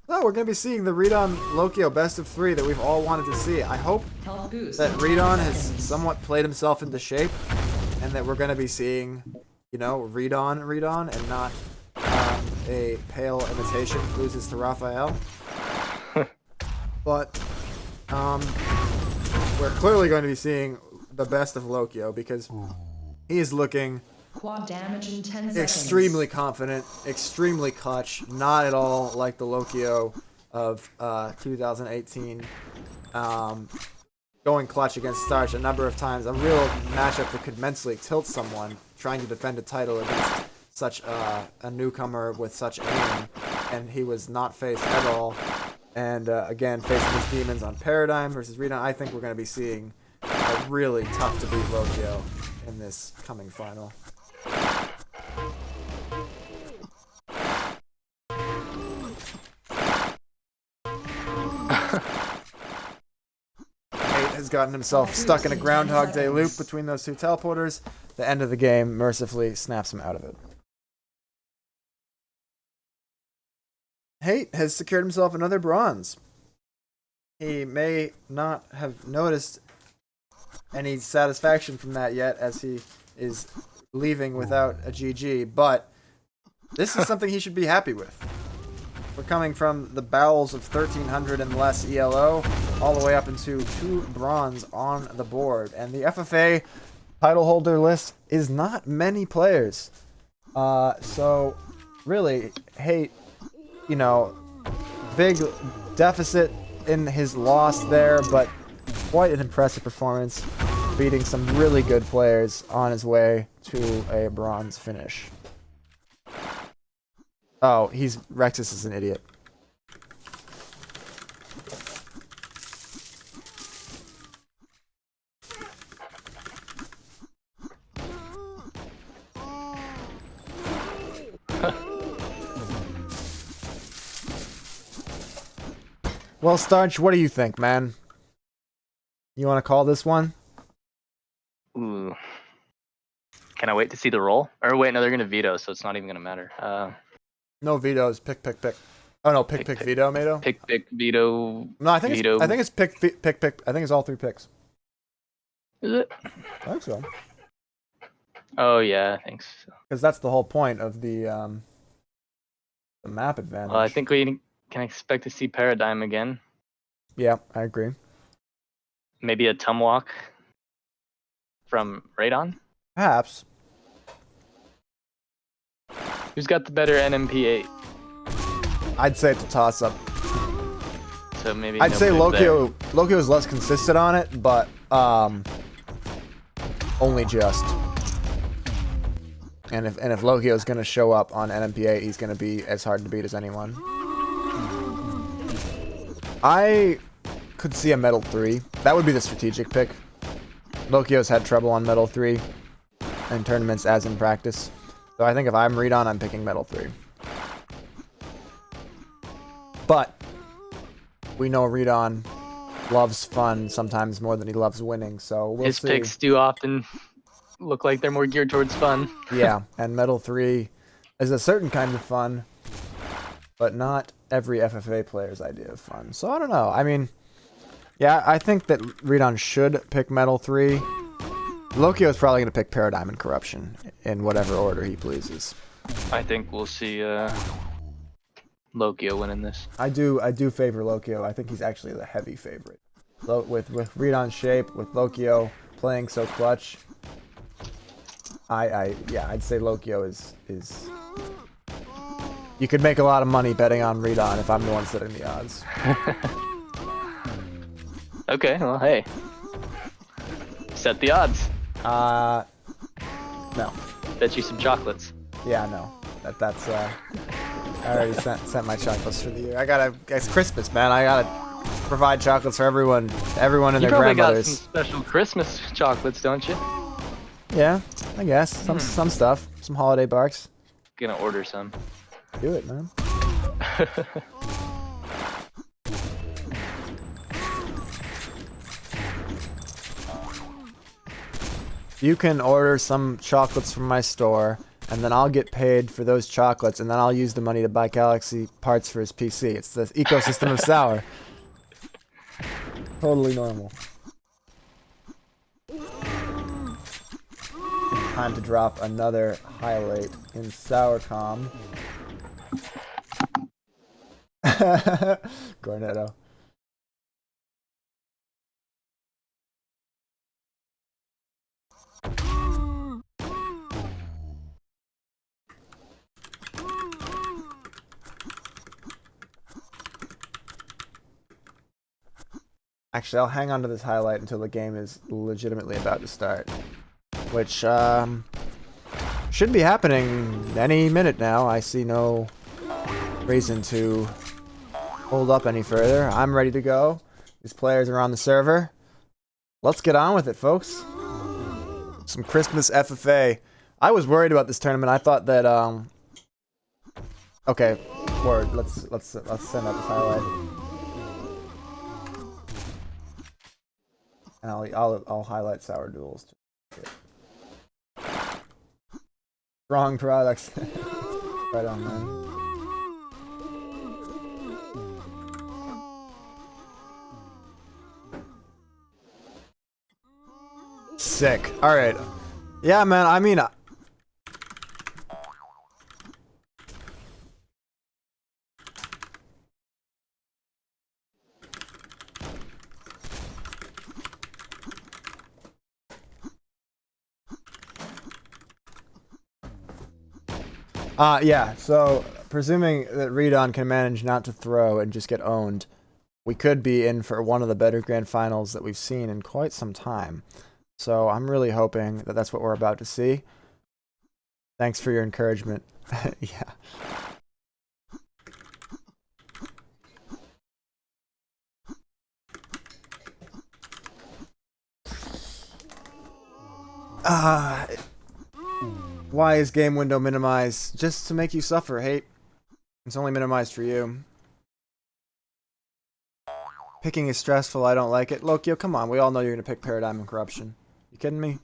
So we're going to be seeing the Redon Lokio best of 3 that we've all wanted to see. I hope that Redon has somewhat played himself into shape, and that we're going to be seeing, you know, Redon, and not a pale imitation loses to Raphael. But we're clearly going to be seeing the best of Lokio, because he is looking Quad damage in 10 seconds. extremely confident, extremely clutch, not at all like the Lokio of 2018. Going clutch against Starch a number of times. A real matchup that could mentally tilt someone trying to defend a title against such a newcomer with such aim. And he was not faced at all. And again, facing his demons on Paradigm versus Redon, I think we're going to be seeing a really tough to beat Lokio in this coming final. Has gotten himself stuck in a Groundhog Day loop between those two teleporters. The end of the game mercifully snaps him out of it. Hate has secured himself another bronze. He may not have noticed any satisfaction from that yet, as he is leaving without a GG, but this is something he should be happy with. We're coming from the bowels of 1300 and less ELO all the way up into 2 bronze on the board. And the FFA title holder list is not many players. So really, Hate, you know, big deficit in his loss there, but quite an impressive performance, beating some really good players on his way to a bronze finish. Oh, Rexus is an idiot. Well, Starch, what do you think, man? You want to call this one? Ooh. Can I wait to see the roll? Or wait, no, they're gonna veto, so it's not even gonna matter. No vetoes. Pick, pick, pick. Oh no, pick, pick, veto, Mato. Pick, veto. No, I think veto. it's pick, pick, pick. I think it's all 3 picks. Is it? I think so. Oh yeah, I think so. Because that's the whole point of the map advantage. Well, I think we can expect to see Paradigm again. Yeah, I agree. Maybe a Tumwalk from Radon. Perhaps. Who's got the better NMP8? I'd say it's a toss-up. So maybe I'd say no move there. Lokio is less consistent on it, but only just. And if Lokio is going to show up on NMP8, he's going to be as hard to beat as anyone. I could see a Metal 3. That would be the strategic pick. Lokio's had trouble on Metal 3 in tournaments as in practice. So I think if I'm Redon, I'm picking Metal 3. But we know Redon loves fun sometimes more than he loves winning, so we'll His see. picks do often look like they're more geared towards fun. Yeah, and Metal 3 is a certain kind of fun, but not every FFA player's idea of fun. So I don't know. I mean, yeah, I think that Redon should pick Metal 3. Lokio is probably going to pick Paradigm and Corruption in whatever order he pleases. I think we'll see Lokio winning this. I do favor Lokio. I think he's actually the heavy favorite. With Redon's shape, with Lokio playing so clutch, I'd say Lokio is. You could make a lot of money betting on Redon if I'm the one setting the odds. Okay, well, hey. Set the odds. No. Bet you some chocolates. Yeah, no. That's I already sent my chocolates for the year. It's Christmas, man. I gotta provide chocolates for everyone and You their probably got grandmothers. some special Christmas chocolates, don't you? Yeah, I guess. Some stuff. Some holiday barks. Gonna order some. Do it, man. You can order some chocolates from my store, and then I'll get paid for those chocolates, and then I'll use the money to buy Galaxy parts for his PC. It's the ecosystem of Sour. Totally normal. Time to drop another highlight in Sourcom. Gornetto. Actually, I'll hang on to this highlight until the game is legitimately about to start. Which, should be happening any minute now. I see no reason to hold up any further. I'm ready to go. These players are on the server. Let's get on with it, folks. Some Christmas FFA. I was worried about this tournament. I thought that, okay, word. Let's send out this highlight. And I'll highlight Sour Duels. Wrong products. Right on, man. Sick. All right. Yeah, man. I mean. Yeah, so presuming that Redon can manage not to throw and just get owned, we could be in for one of the better grand finals that we've seen in quite some time. So I'm really hoping that that's what we're about to see. Thanks for your encouragement. Yeah. Why is game window minimized? Just to make you suffer, hate. It's only minimized for you. Picking is stressful. I don't like it. Lokio, come on. We all know you're going to pick Paradigm and Corruption. You kidding me?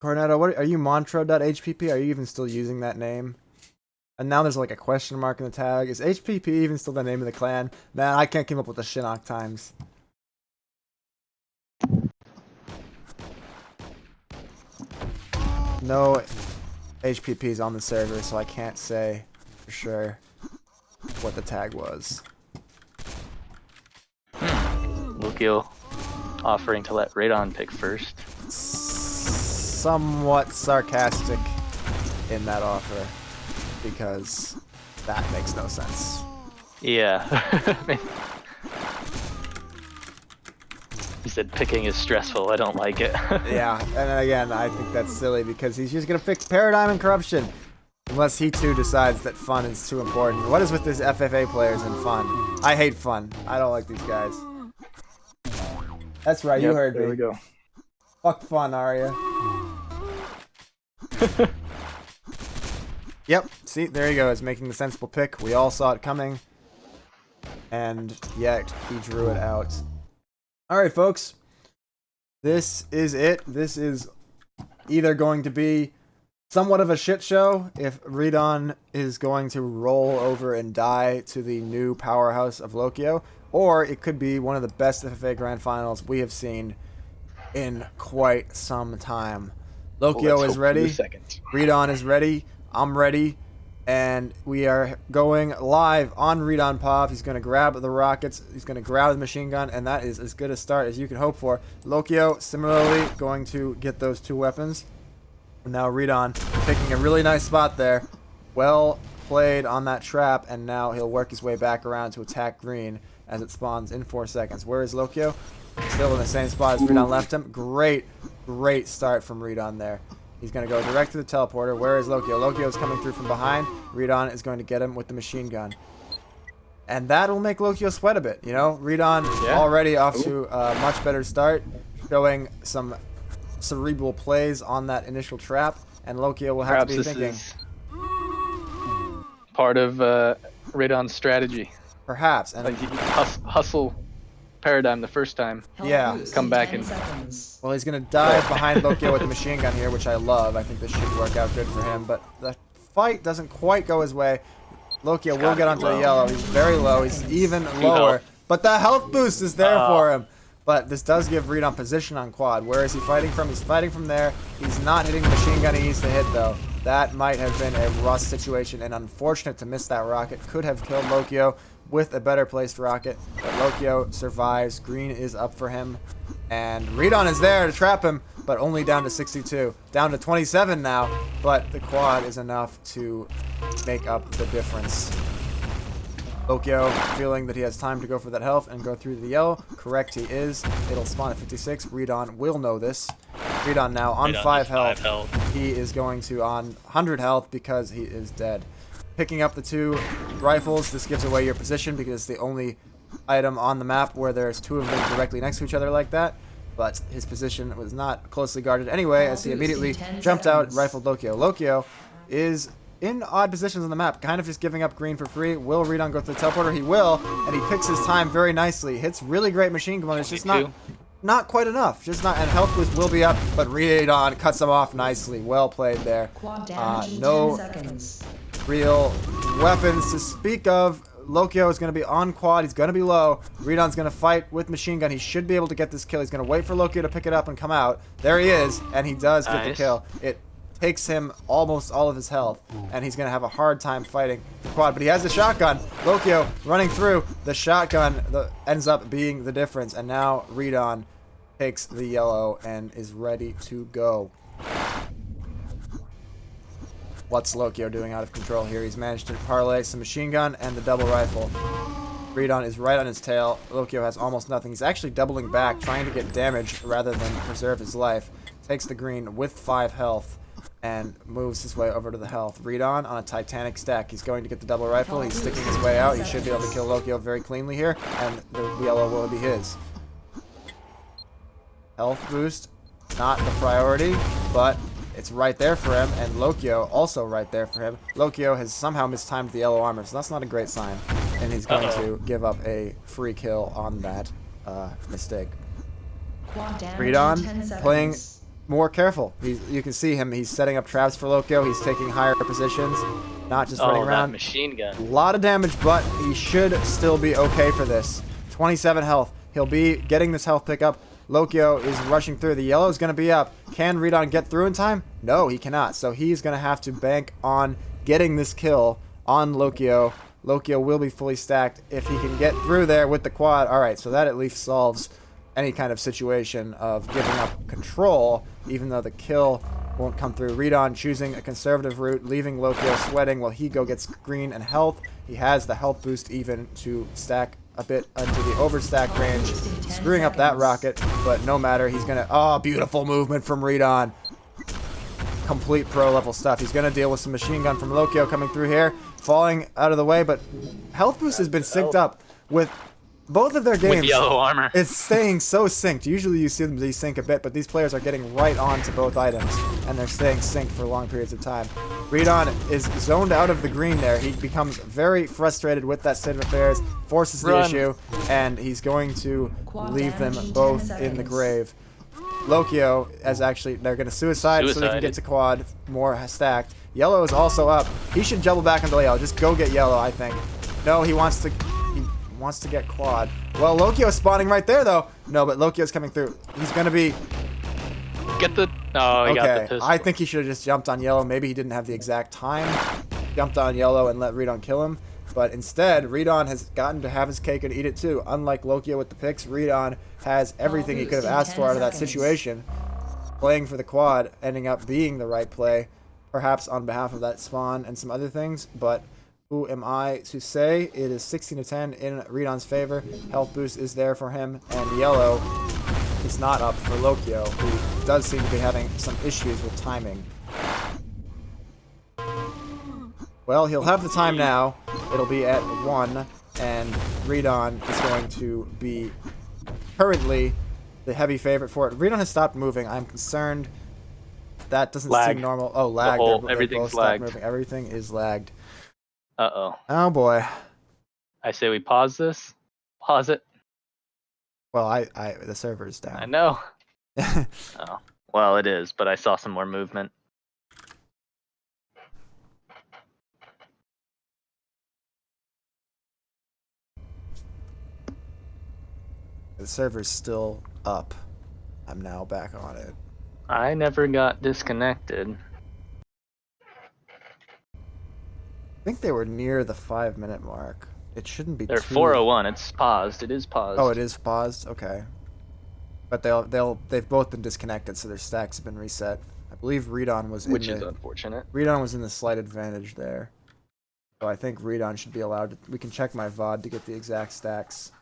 Cornetto, what are you Montra.hpp? Are you even still using that name? And now there's like a question mark in the tag. Is HPP even still the name of the clan? Man, I can't keep up with the Shinnok times. No HPPs on the server, so I can't say for sure what the tag was. Lukio offering to let Radon pick first. Somewhat sarcastic in that offer, because that makes no sense. Yeah. He said picking is stressful. I don't like it. Yeah, and again, I think that's silly because he's just gonna pick Paradigm and Corruption. Unless he too decides that fun is too important. What is with these FFA players and fun? I hate fun. I don't like these guys. That's right, you heard me. There we go. Fuck fun, Arya. Yep, see, there he goes, making the sensible pick. We all saw it coming. And yet, he drew it out. Alright, folks. This is it. This is either going to be somewhat of a shit show if Redon is going to roll over and die to the new powerhouse of Lokio, or it could be one of the best FFA Grand Finals we have seen in quite some time. Lokio is ready. Redon is ready. I'm ready. And we are going live on Redon Pop. He's going to grab the rockets. He's going to grab the machine gun. And that is as good a start as you can hope for. Lokio, similarly, going to get those two weapons. And now Redon taking a really nice spot there. Well played on that trap. And now he'll work his way back around to attack green as it spawns in 4 seconds. Where is Lokio? Still in the same spot as Redon left him. Great start from Redon there. He's going to go direct to the teleporter. Where is Lokio? Lokio is coming through from behind. Redon is going to get him with the machine gun. And that will make Lokio sweat a bit, you know? Redon already off to a much better start, showing some cerebral plays on that initial trap. And Lokio will have to be thinking. Is part of Radon's strategy. Perhaps. And like he hustle Paradigm the first time. Yeah. Come back and... Well, he's going to dive behind Lokio with the machine gun here, which I love. I think this should work out good for him. But the fight doesn't quite go his way. Lokio will get onto the yellow. He's very low. He's even lower. But the health boost is there for him. But this does give Redon position on quad. Where is he fighting from? He's fighting from there. He's not hitting the machine gun he needs to hit, though. That might have been a Rust situation, and unfortunate to miss that rocket. Could have killed Lokio with a better placed rocket. But Lokio survives. Green is up for him. And Redon is there to trap him, but only down to 62. Down to 27 now, but the quad is enough to make up the difference. Lokio feeling that he has time to go for that health and go through the yellow. Correct, he is. It'll spawn at 56. Redon will know this. Redon now on 5 health. He is going to on 100 health because he is dead. Picking up the 2 rifles. This gives away your position because it's the only item on the map where there's 2 of them directly next to each other like that. But his position was not closely guarded anyway as he immediately jumped out, rifled Lokio. Lokio is in odd positions on the map, kind of just giving up green for free. Will Redon go through the teleporter? He will, and he picks his time very nicely. Hits really great machine gun. It's just not quite enough. Just not, and health boost will be up, but Redon cuts him off nicely. Well played there. No real weapons to speak of. Lokio is going to be on quad. He's going to be low. Redon's going to fight with machine gun. He should be able to get this kill. He's going to wait for Lokio to pick it up and come out. There he is, and he does get the kill. It takes him almost all of his health, and he's going to have a hard time fighting the quad. But he has the shotgun. Lokio running through. The shotgun ends up being the difference, and now Redon takes the yellow and is ready to go. What's Lokio doing out of control here? He's managed to parlay some machine gun and the double rifle. Redon is right on his tail. Lokio has almost nothing. He's actually doubling back, trying to get damage rather than preserve his life. Takes the green with 5 health and moves his way over to the health. Redon on a Titanic stack. He's going to get the double rifle. He's sticking his way out. He should be able to kill Lokio very cleanly here, and the yellow will be his. Health boost, not the priority, but It's right there for him, and Lokio also right there for him. Lokio has somehow mistimed the yellow armor, so that's not a great sign. And he's going to give up a free kill on that mistake. Quad damage Read in on, 10 seconds. playing more careful. You can see him. He's setting up traps for Lokio. He's taking higher positions, not just running Oh, that around. machine gun. A lot of damage, but he should still be okay for this. 27 health. He'll be getting this health pickup. Lokio is rushing through. The yellow is going to be up. Can Redon get through in time? No, he cannot. So he's going to have to bank on getting this kill on Lokio. Lokio will be fully stacked if he can get through there with the quad. All right, so that at least solves any kind of situation of giving up control, even though the kill won't come through. Redon choosing a conservative route, leaving Lokio sweating while he gets green and health. He has the health boost even to stack a bit into the overstack range, screwing up that rocket, but no matter. He's gonna, oh, beautiful movement from Redon. Complete pro level stuff. He's gonna deal with some machine gun from Lokio coming through here, falling out of the way, but health boost has been synced up with both of their games. With yellow armor. It's staying so synced. Usually you see them desync a bit, but these players are getting right on to both items, and they're staying synced for long periods of time. Redon is zoned out of the green there. He becomes very frustrated with that state of affairs, forces the issue, and he's going to leave them both in the grave. Lokio, they're going to suicide so they can get to quad, more stacked. Yellow is also up. He should double back into yellow. Just go get yellow, I think. No, he wants to get quad. Well, Lokio's spawning right there, though. No, but Lokio's coming through. He's going to be... Get the... Oh, he got the pistol. I think he should have just jumped on yellow. Maybe he didn't have the exact time. Jumped on yellow and let Redon kill him. But instead, Redon has gotten to have his cake and eat it too. Unlike Lokio with the picks, Redon has everything he could have asked for out of that situation. Playing for the quad, ending up being the right play. Perhaps on behalf of that spawn and some other things, but... who am I to say? It is 16-10 in Redon's favor. Health boost is there for him, and yellow is not up for Lokio, who does seem to be having some issues with timing. Well, he'll have the time now. It'll be at 1, and Redon is going to be currently the heavy favorite for it. Redon has stopped moving. I'm concerned. That doesn't seem normal. Oh, lag. Everything's lagged. Moving. Everything is lagged. Uh-oh. Oh, boy. I say we pause this. Pause it. Well, the server's down. I know. Oh. Well, it is, but I saw some more movement. The server's still up. I'm now back on it. I never got disconnected. I think they were near the 5-minute mark. It shouldn't be They're too... 4:01. It's paused. It is paused. Oh, it is paused? Okay. But they've both been disconnected, so their stacks have been reset. I believe Redon was Which is unfortunate. Redon was in the slight advantage there. So I think Redon should be allowed to... We can check my VOD to get the exact stacks.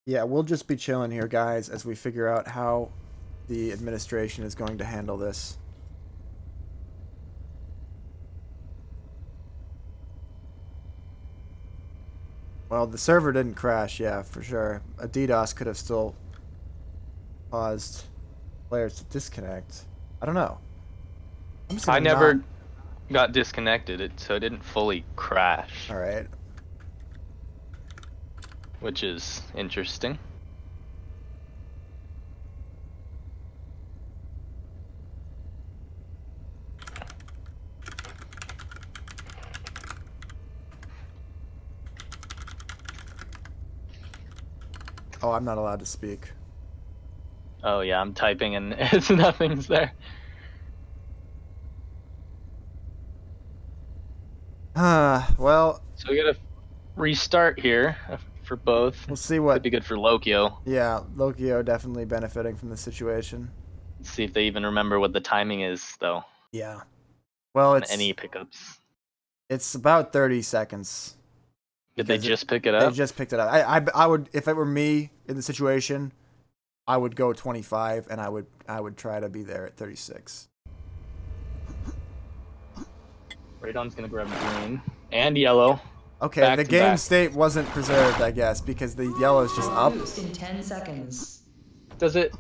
Yeah, we'll just be chilling here, guys, as we figure out how the administration is going to handle this. Well, the server didn't crash, yeah, for sure. A DDoS could have still caused players to disconnect. I don't know. I never got disconnected, so it didn't fully crash. Alright. Which is interesting. Oh, I'm not allowed to speak. Oh yeah, I'm typing and it's nothing's there. Well, So we gotta restart here for both. we'll see Could what. be good for Lokio. Yeah, Lokio definitely benefiting from the situation. Let's see if they even remember what the timing is though. Yeah. Well, On it's any pickups. it's about 30 seconds. Did they because just pick it They up? just picked it up. I would, if it were me in the situation, I would go 25 and I would try to be there at 36. Radon's gonna grab green and yellow. Okay, Back the to game back. state wasn't preserved, I guess, because the yellow is just Health up. boost in 10 seconds. Does it?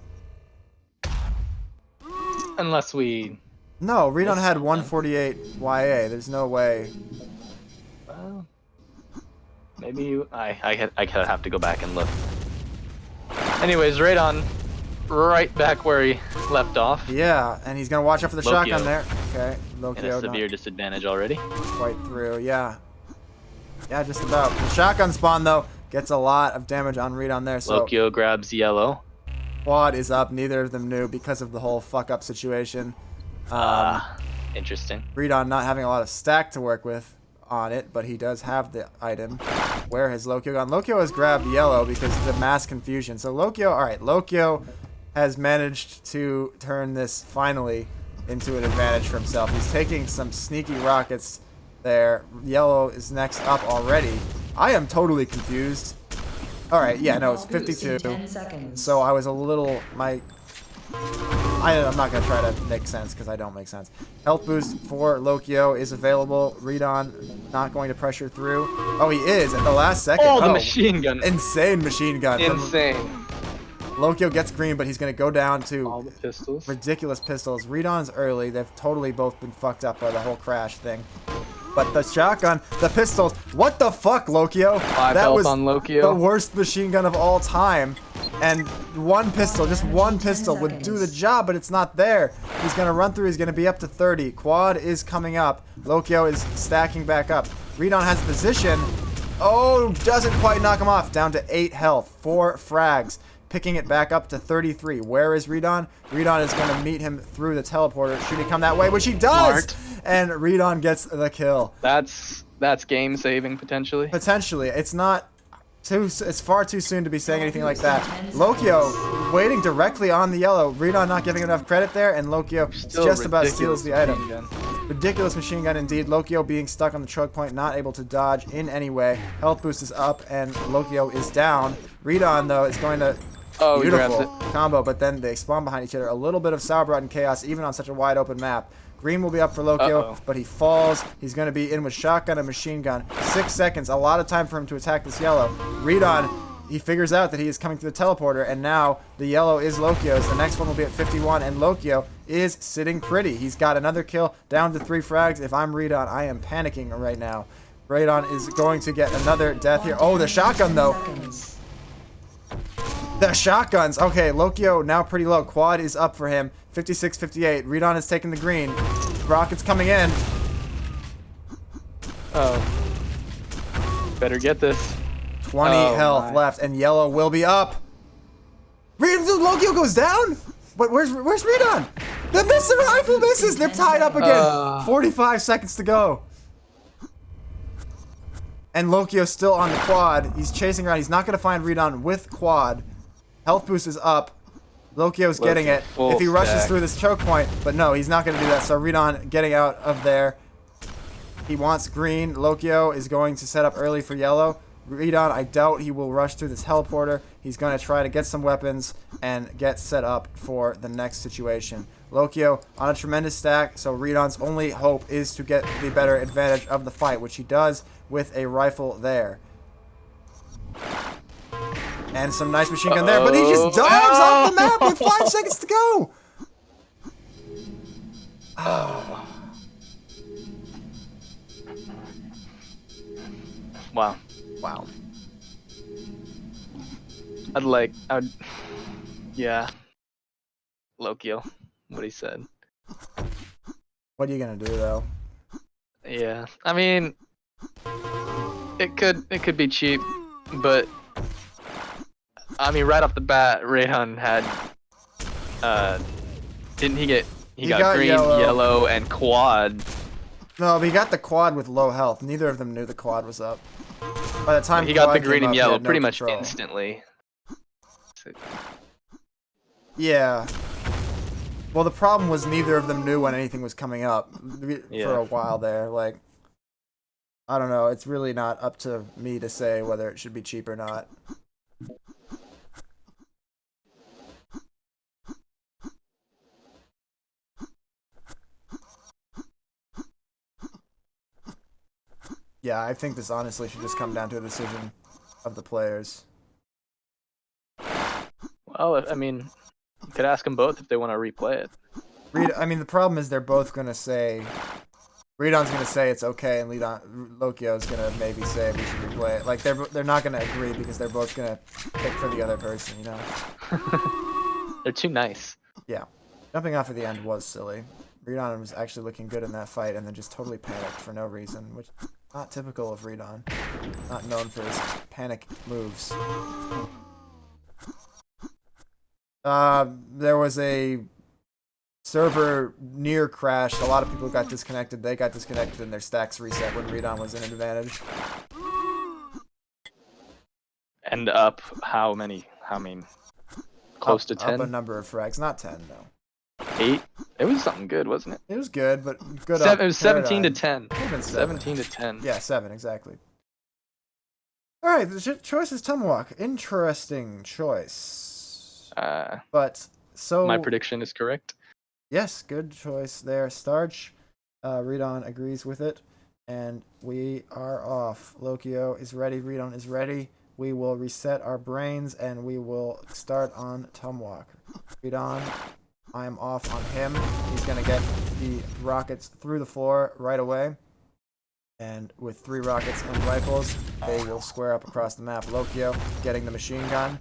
Unless we. No, Redon Missed had something. 148 YA. There's no way. Well, maybe I have to go back and look. Anyways, Radon, right back where he left off. Yeah, and he's gonna watch out for the Lokio. shotgun there. Okay, In a Lokio severe not disadvantage already. quite through. Yeah, yeah, just about. The shotgun spawn though gets a lot of damage on Redon there. So Lokio grabs yellow. quad is up. Neither of them knew because of the whole fuck up situation. Interesting. Redon not having a lot of stack to work with on it, but he does have the item. Where has Lokio gone? Lokio has grabbed yellow because of the mass confusion. So Lokio, alright, Lokio has managed to turn this finally into an advantage for himself. He's taking some sneaky rockets there. Yellow is next up already. I am totally confused. Alright, yeah, no, it's Health boost in 52. 10 seconds. So I was a little, I'm not going to try to make sense because I don't make sense. Health boost for Lokio is available. Redon not going to pressure through. Oh, he is at the last second. Oh, the machine gun. Insane machine gun. Insane. Lokio gets green, but he's going to go down All to the pistols. ridiculous pistols. Redon's early. They've totally both been fucked up by the whole crash thing. But the shotgun, the pistols. What the fuck, Lokio? 5 That health was on Lokio. the worst machine gun of all time. And one pistol, just one pistol would do the job, but it's not there. He's going to run through. He's going to be up to 30. Quad is coming up. Lokio is stacking back up. Redon has position. Oh, doesn't quite knock him off. Down to 8 health. 4 frags. Picking it back up to 33. Where is Redon? Redon is going to meet him through the teleporter. Should he come that way? Which he does! Smart. And Redon gets the kill. That's game saving potentially. Potentially. It's far too soon to be saying anything like that. Lokio waiting directly on the yellow. Redon not giving enough credit there, and Lokio Still just about ridiculous steals the item. machine gun. Ridiculous machine gun indeed. Lokio being stuck on the choke point, not able to dodge in any way. Health boost is up, and Lokio is down. Redon, though, is going to... Oh, he grabs Beautiful it. combo, but then they spawn behind each other. A little bit of Sauerbraten and chaos, even on such a wide open map. Green will be up for Lokio, Uh-oh. but he falls. He's going to be in with shotgun and machine gun. 6 seconds, a lot of time for him to attack this yellow. Redon, he figures out that he is coming to the teleporter, and now the yellow is Lokio's. The next one will be at 51, and Lokio is sitting pretty. He's got another kill, down to 3 frags. If I'm Redon, I am panicking right now. Redon is going to get another death here. Oh, the shotgun, though. Seconds. The shotguns. Okay, Lokio now pretty low. Quad is up for him. 56-58. Redon is taking the green. Rockets coming in. Oh. Better get this. 20 Oh, health my. left, and yellow will be up. Lokio goes down? But where's Redon? The missile rifle misses. They're tied up again. 45 seconds to go. And Lokio's still on the quad. He's chasing around. He's not going to find Redon with quad. Health boost is up. Lokio's getting it. full If he rushes stack. through this choke point, but no, he's not going to do that. So Redon getting out of there. He wants green. Lokio is going to set up early for yellow. Redon, I doubt he will rush through this teleporter. He's going to try to get some weapons and get set up for the next situation. Lokio on a tremendous stack, so Redon's only hope is to get the better advantage of the fight, which he does with a rifle there. And some nice machine gun there, but he just dives off the map with 5 seconds to go! Wow. Wow. Yeah. Lokio. What he said. What are you gonna do, though? Yeah. I mean, it could be cheap, but I mean, right off the bat, Rayhan had. Didn't he get? He got green, yellow, and quad. No, but he got the quad with low health. Neither of them knew the quad was up. By the time He got the green came and up, he yellow had no pretty much control. instantly. Yeah. Well, the problem was neither of them knew when anything was coming up for a while there. Like, I don't know. It's really not up to me to say whether it should be cheap or not. Yeah, I think this honestly should just come down to a decision of the players. Well, I mean, you could ask them both if they want to replay it. I mean, the problem is they're both gonna say. Redon's gonna say it's okay, and Lokio's gonna maybe say we should replay it. Like they're not gonna agree because they're both gonna pick for the other person, you know? They're too nice. Yeah, jumping off at the end was silly. Redon was actually looking good in that fight, and then just totally panicked for no reason, which is not typical of Redon. Not known for his panic moves. There was a server near crashed. A lot of people got disconnected. They got disconnected and their stacks reset when Redon was in an advantage. And up how many? How many? Close to 10? Up a number of frags. Not 10, no. 8? It was something good, wasn't it? It was good, but good It was paradigm. 17 to 10. Even 17 to 10. Yeah, 7, exactly. Alright, the choice is Tomahawk. Interesting choice. But, so... My prediction is correct. Yes, good choice there. Starch, Redon agrees with it. And we are off. Lokio is ready. Redon is ready. We will reset our brains and we will start on Tomahawk. Redon, I am off on him. He's going to get the rockets through the floor right away. And with 3 rockets and rifles, they will square up across the map. Lokio getting the machine gun.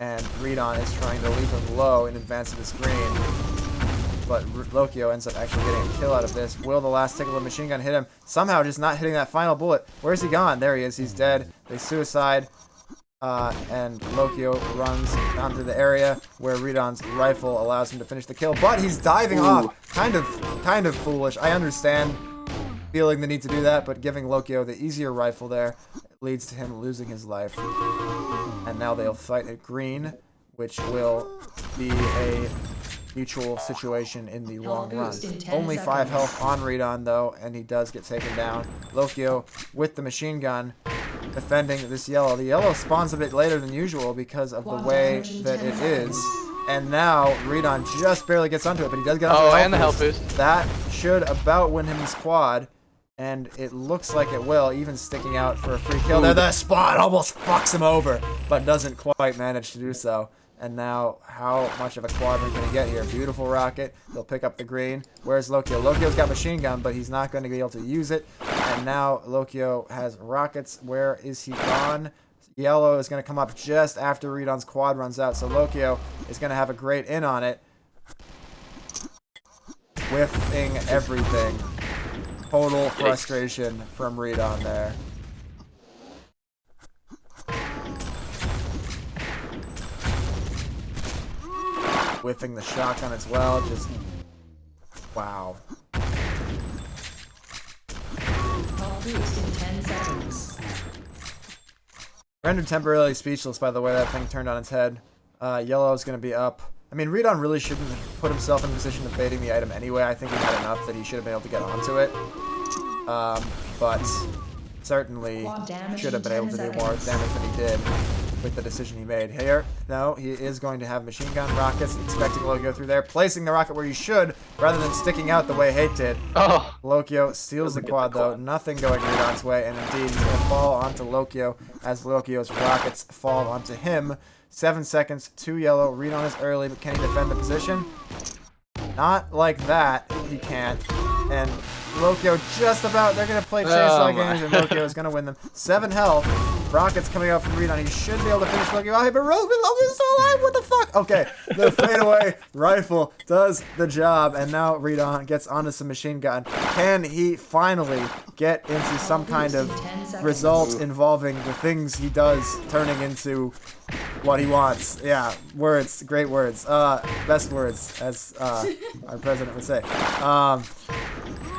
And Redon is trying to leave him low in advance of the screen. But Lokio ends up actually getting a kill out of this. Will the last tickle of the machine gun hit him? Somehow just not hitting that final bullet. Where's he gone? There he is. He's dead. They suicide. And Lokio runs onto the area where Redon's rifle allows him to finish the kill. But he's diving off. Kind of foolish. I understand feeling the need to do that, but giving Lokio the easier rifle there leads to him losing his life. And now they'll fight at green, which will be a mutual situation in the long run. Only 5 health on Redon though, and he does get taken down. Lokio with the machine gun defending this yellow. The yellow spawns a bit later than usual because of the way that it is. And now Redon just barely gets onto it, but he does get onto the health boost. That should about win him his quad. And it looks like it will, even sticking out for a free kill there. The spawn almost fucks him over, but doesn't quite manage to do so. And now, how much of a quad are we going to get here? Beautiful rocket. They'll pick up the green. Where's Lokio? Lokio's got machine gun, but he's not going to be able to use it. And now Lokio has rockets. Where is he gone? Yellow is going to come up just after Redon's quad runs out. So Lokio is going to have a great in on it. Whiffing everything. Total frustration from Redon there. Whiffing the shotgun as well, just wow. Boost in 10 seconds. Rendered temporarily speechless by the way that thing turned on its head. Yellow is going to be up. I mean, Redon really shouldn't have put himself in a position of baiting the item anyway. I think he had enough that he should have been able to get onto it. But certainly should have been able to do more damage than he did with the decision he made. Here, no, he is going to have machine gun rockets, expecting Lokio to go through there, placing the rocket where he should, rather than sticking out the way Hate did. Oh! Lokio steals the quad, though. Nothing going Redon's way, and indeed, he's going to fall onto Lokio as Lokio's rockets fall onto him. 7 seconds, 2 yellow. Redon is early, but can he defend the position? Not like that. He can't. And Lokio just about, they're going to play chase-law games, and Lokio is going to win them. 7 health. Rockets coming out from Redon. He should be able to finish Lokio off, but Lokio's still alive. What the fuck? Okay, the fadeaway rifle does the job, and now Redon gets onto some machine gun. Can he finally get into some kind of result involving the things he does turning into what he wants. Yeah, words, great words. Best words, as our president would say.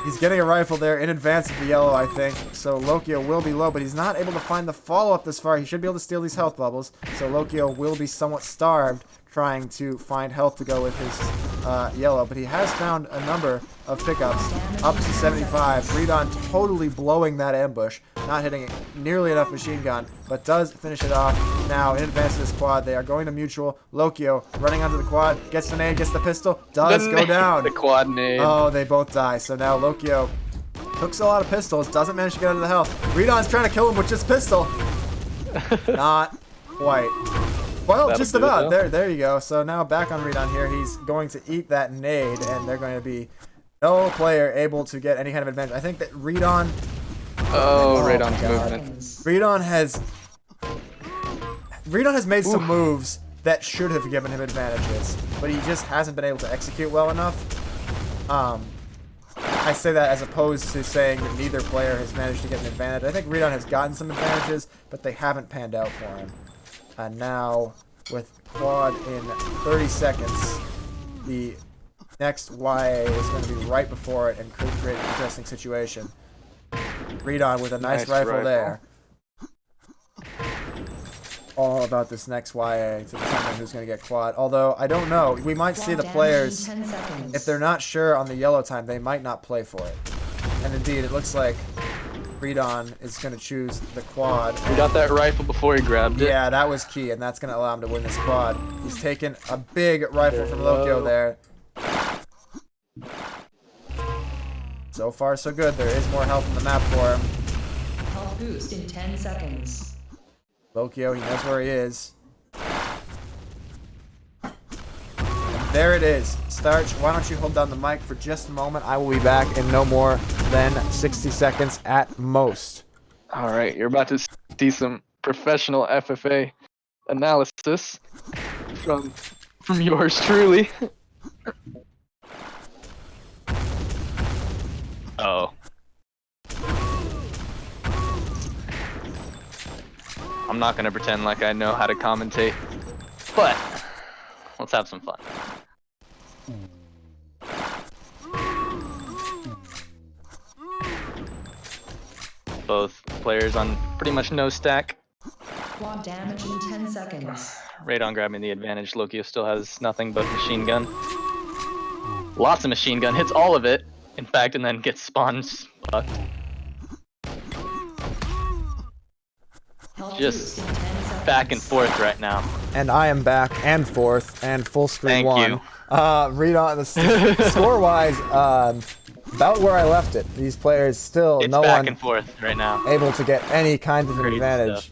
He's getting a rifle there in advance of the yellow, I think. So Lokio will be low, but he's not able to find the follow-up this far. He should be able to steal these health bubbles. So Lokio will be somewhat starved trying to find health to go with his yellow. But he has found a number of pickups up to 75. Redon totally blowing that ambush. Not hitting nearly enough machine gun, but does finish it off now in advance of this quad. They are going to mutual. Lokio running onto the quad, gets the nade, gets the pistol, does go down. The quad nade. Oh, they both die. So now Lokio hooks a lot of pistols, doesn't manage to get out of the health. Redon's trying to kill him with just pistol. Not quite. Well, That'll just do it, about. though. There you go. So now back on Redon here. He's going to eat that nade, and they're going to be no player able to get any kind of advantage. I think that Redon... Oh, Oh, Radon's God. movement. Redon has made some moves that should have given him advantages, but he just hasn't been able to execute well enough. I say that as opposed to saying that neither player has managed to get an advantage. I think Redon has gotten some advantages, but they haven't panned out for him. And now, with quad in 30 seconds, the next YA is going to be right before it and could create an interesting situation. Redon with a nice rifle there. All about this next YA to determine who's going to get quad. Although, I don't know. We might see the players, if they're not sure on the yellow time, they might not play for it. And indeed, it looks like Redon is going to choose the quad. He got that rifle before he grabbed it. Yeah, that was key, and that's going to allow him to win this quad. He's taken a big rifle from Lokio there. So far, so good. There is more health on the map for him. Health boost in 10 seconds. Lokio, he knows where he is. And there it is. Starch, why don't you hold down the mic for just a moment? I will be back in no more than 60 seconds at most. All right, you're about to see some professional FFA analysis from yours truly. Oh. I'm not gonna pretend like I know how to commentate, but let's have some fun. Both players on pretty much no stack. Quad damage in 10 seconds. Radon grabbing the advantage. Lokio still has nothing but machine gun. Lots of machine gun. Hits all of it, in fact, and then gets spawned fucked. Health Just boost in 10 seconds. back and forth right now. And I am back and forth and full screen Thank one. you. Read on the score-wise, about where I left it. These players still, It's no back one and forth right now. able to get any kind of an Great advantage.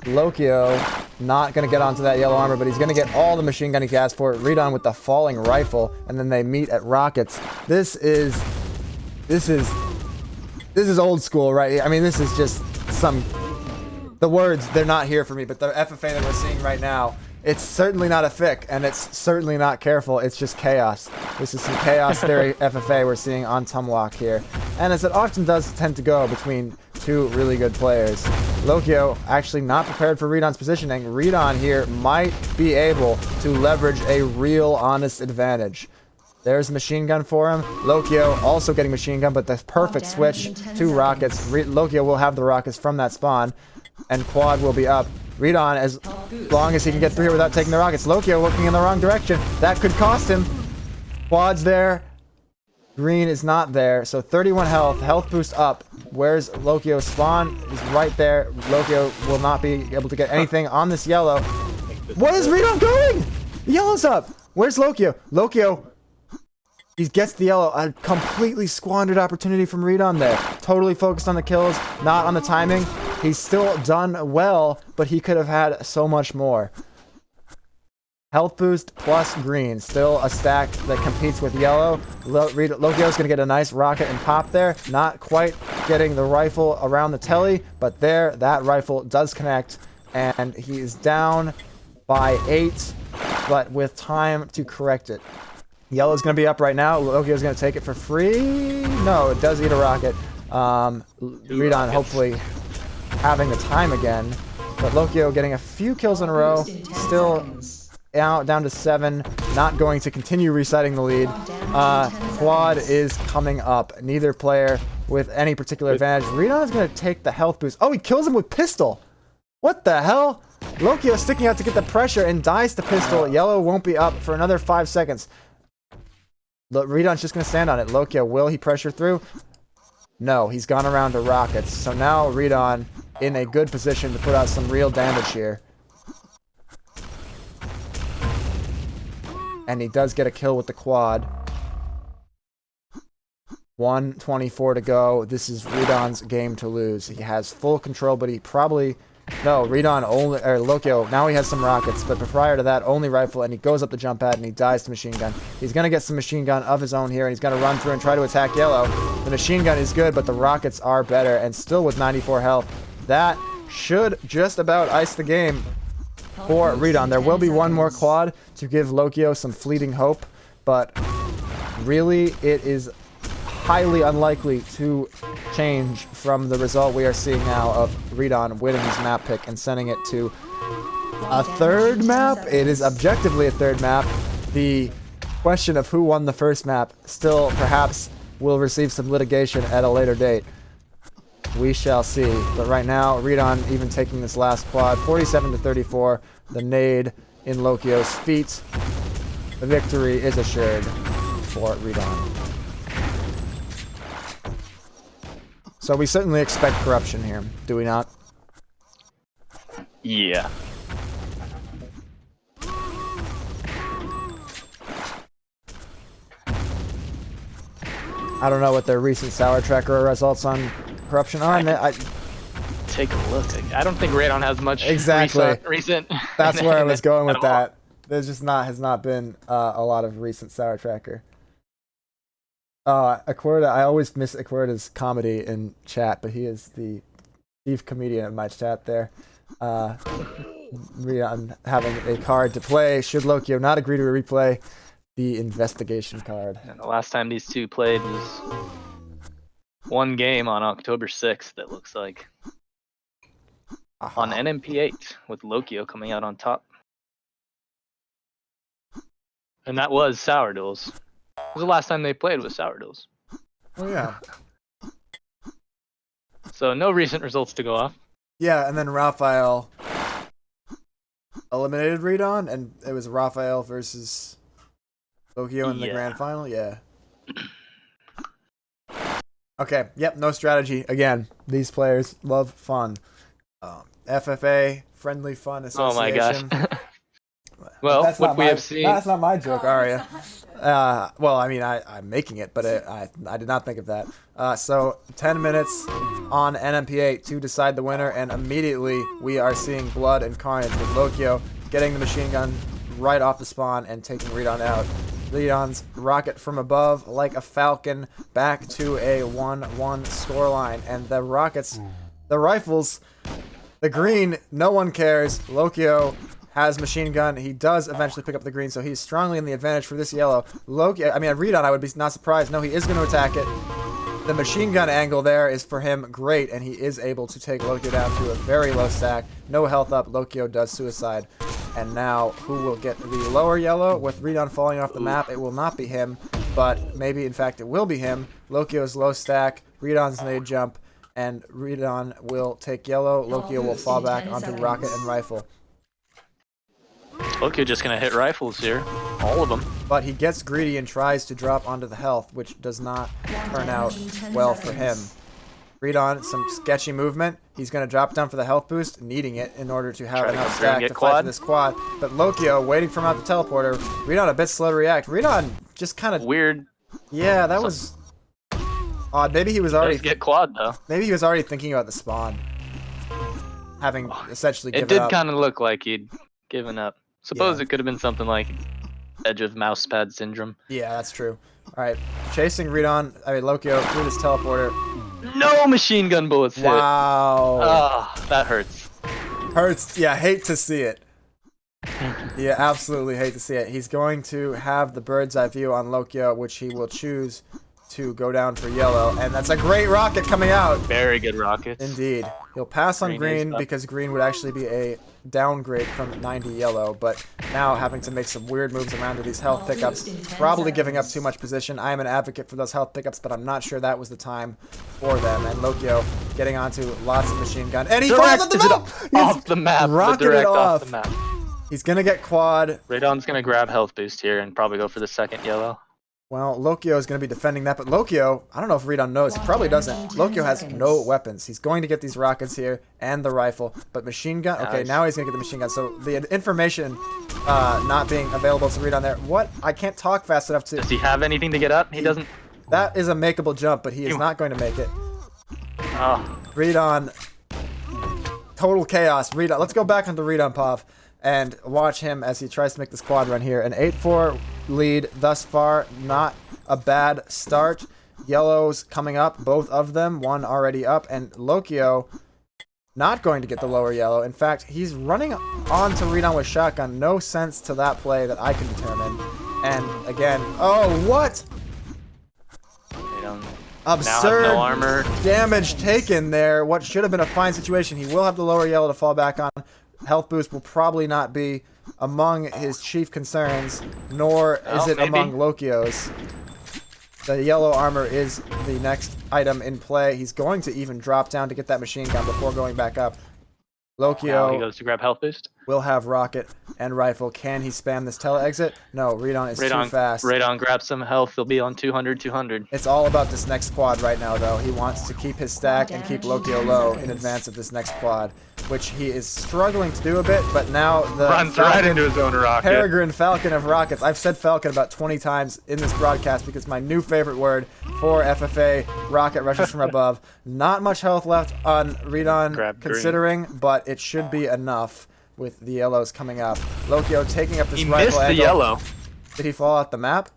Lokio not going to get onto that yellow armor, but he's going to get all the machine gun he can ask for. Redon with the falling rifle, and then they meet at rockets. This is old school, right? I mean, this is just the words, they're not here for me, but the FFA that we're seeing right now, it's certainly not a fic, and it's certainly not careful. It's just chaos. This is some chaos theory FFA we're seeing on Tumlock here. And as it often does tend to go between two really good players. Lokio actually not prepared for Redon's positioning. Redon here might be able to leverage a real honest advantage. There's machine gun for him. Lokio also getting machine gun, but the perfect switch to rockets. Lokio will have the rockets from that spawn, and quad will be up. Redon, as long as he can get through here without taking the rockets. Lokio looking in the wrong direction. That could cost him. Quad's there. Green is not there. So 31 health. Health boost up. Where's Lokio's spawn? He's right there. Lokio will not be able to get anything on this yellow. Where is Redon going? The yellow's up. Where's Lokio? Lokio, he gets the yellow. A completely squandered opportunity from Redon there. Totally focused on the kills, not on the timing. He's still done well, but he could have had so much more. Health boost plus green. Still a stack that competes with yellow. Lokio's going to get a nice rocket and pop there. Not quite getting the rifle around the telly, but there, that rifle does connect. And he is down by 8, but with time to correct it. Yellow's going to be up right now. Lokio's going to take it for free. No, it does eat a rocket. Redon hopefully having the time again. But Lokio getting a few kills in a row, Boost in 10 still seconds. down to 7, not going to continue reciting the lead. Quad is coming up. Neither player with any particular advantage. Redon is going to take the health boost. Oh, he kills him with pistol. What the hell? Lokio sticking out to get the pressure and dies to pistol. Yellow won't be up for another 5 seconds. Redon's just going to stand on it. Lokio, will he pressure through? No, he's gone around to rockets. So now Redon in a good position to put out some real damage here. And he does get a kill with the quad. 1:24 to go. This is Redon's game to lose. He has full control, but he probably... No, Redon only... Or Lokio, now he has some rockets, but prior to that, only rifle, and he goes up the jump pad, and he dies to machine gun. He's going to get some machine gun of his own here, and he's going to run through and try to attack yellow. The machine gun is good, but the rockets are better, and still with 94 health. That should just about ice the game for Redon. There will be one more quad to give Lokio some fleeting hope, but really it is highly unlikely to change from the result we are seeing now of Redon winning his map pick and sending it to a third map. It is objectively a third map. The question of who won the first map still perhaps will receive some litigation at a later date. We shall see. But right now, Redon even taking this last quad, 47 to 34. The nade in Lokio's feet. The victory is assured for Redon. So we certainly expect corruption here, do we not? Yeah. I don't know what their recent Sour Tracker results on corruption are. Take a look. I don't think Radon has much Exactly. recent. That's where I was going with at all. that. There's just has not been a lot of recent Sour Tracker. Aquerda, I always miss Aquerda's comedy in chat, but he is the chief comedian in my chat there. Redon having a card to play. Should Lokio not agree to a replay, the investigation card. And the last time these two played was one game on October 6th, it looks like. On NMP8, with Lokio coming out on top. And that was Sour Duels. It was the last time they played with Sour Duels. Oh, yeah. So no recent results to go off. Yeah, and then Raphael eliminated Redon, and it was Raphael versus Lokio in the grand final. Yeah. Okay, yep, no strategy. Again, these players love fun. FFA, Friendly Fun Association. Oh my gosh. Well, what we have seen... That's not my joke, Aria. Well, I mean, I'm making it, but I did not think of that. So, 10 minutes on NMP8 to decide the winner, and immediately we are seeing blood and carnage with Lokio getting the machine gun right off the spawn and taking Redon out. Redon's rocket from above like a falcon back to a 1-1 scoreline, and the rockets, the rifles, the green, no one cares. Lokio has machine gun. He does eventually pick up the green, so he's strongly in the advantage for this yellow. Redon, I would be not surprised. No, he is going to attack it. The machine gun angle there is for him great, and he is able to take Lokio down to a very low stack. No health up. Lokio does suicide. And now, who will get the lower yellow? With Redon falling off the map, it will not be him, but maybe, in fact, it will be him. Lokio's low stack, Redon's nade jump, and Redon will take yellow. Lokio will fall back onto rocket and rifle. Lokio just gonna hit rifles here, all of them. But he gets greedy and tries to drop onto the health, which does not turn out well for him. Redon, some sketchy movement. He's going to drop down for the health boost, needing it in order to have enough stack to fight for this quad. But Lokio waiting for him out the teleporter. Redon a bit slow to react. Redon just kind of... Weird. Yeah, that was odd. Maybe he was already... Get quad, though. Maybe he was already thinking about the spawn. Having essentially given up. It did kind of look like he'd given up. Suppose it could have been something like edge of mouse pad syndrome. Yeah, that's true. Alright, chasing Lokio through this teleporter. No machine gun bullets hit. Wow. Ah, that hurts. Hurts. Yeah, hate to see it. Yeah, absolutely hate to see it. He's going to have the bird's eye view on Lokio, which he will choose to go down for yellow, and that's a great rocket coming out. Very good rockets. Indeed. He'll pass on Green green is up. because green would actually be a downgrade from 90 yellow, but now having to make some weird moves around to these health pickups, probably giving up too much position. I am an advocate for those health pickups, but I'm not sure that was the time for them. And Lokio getting onto lots of machine gun, and he falls off the map! Off the map. The rocketed direct off. off the map. He's gonna get quad. Radon's gonna grab health boost here and probably go for the second yellow. Well, Lokio is going to be defending that, but Lokio, I don't know if Redon knows, he probably doesn't. Lokio has no weapons. He's going to get these rockets here and the rifle, but machine gun, okay, now he's going to get the machine gun. So the information not being available to Redon there. What? I can't talk fast enough to... Does he have anything to get up? He doesn't. That is a makeable jump, but he is not going to make it. Oh, Redon, total chaos. Redon, let's go back onto Redon Pav and watch him as he tries to make this quad run here. An 8-4 lead thus far, not a bad start. Yellow's coming up, both of them, one already up, and Lokio not going to get the lower yellow. In fact, he's running on to Redon with shotgun. No sense to that play that I can determine. And again, oh, what? Radon Absurd now have no armor. damage taken there. What should have been a fine situation. He will have the lower yellow to fall back on. Health boost will probably not be among his chief concerns, nor is it maybe. among Lokio's. The yellow armor is the next item in play. He's going to even drop down to get that machine gun before going back up. Now he Lokio goes to grab health boost. will have rocket and rifle. Can he spam this tele-exit? No, Redon is too fast. Radon grabs some health. He'll be on 200, 200. It's all about this next quad right now, though. He wants to keep his stack and keep Lokio low in advance of this next quad, which he is struggling to do a bit, but now the Runs right into his own rocket. Peregrine Falcon of rockets. I've said Falcon about 20 times in this broadcast because my new favorite word for FFA rocket rushes from above. Not much health left on Redon Grab green. considering, but it should be enough with the yellows coming up. Lokio taking up this He rifle missed the angle. yellow. Did he fall off the map?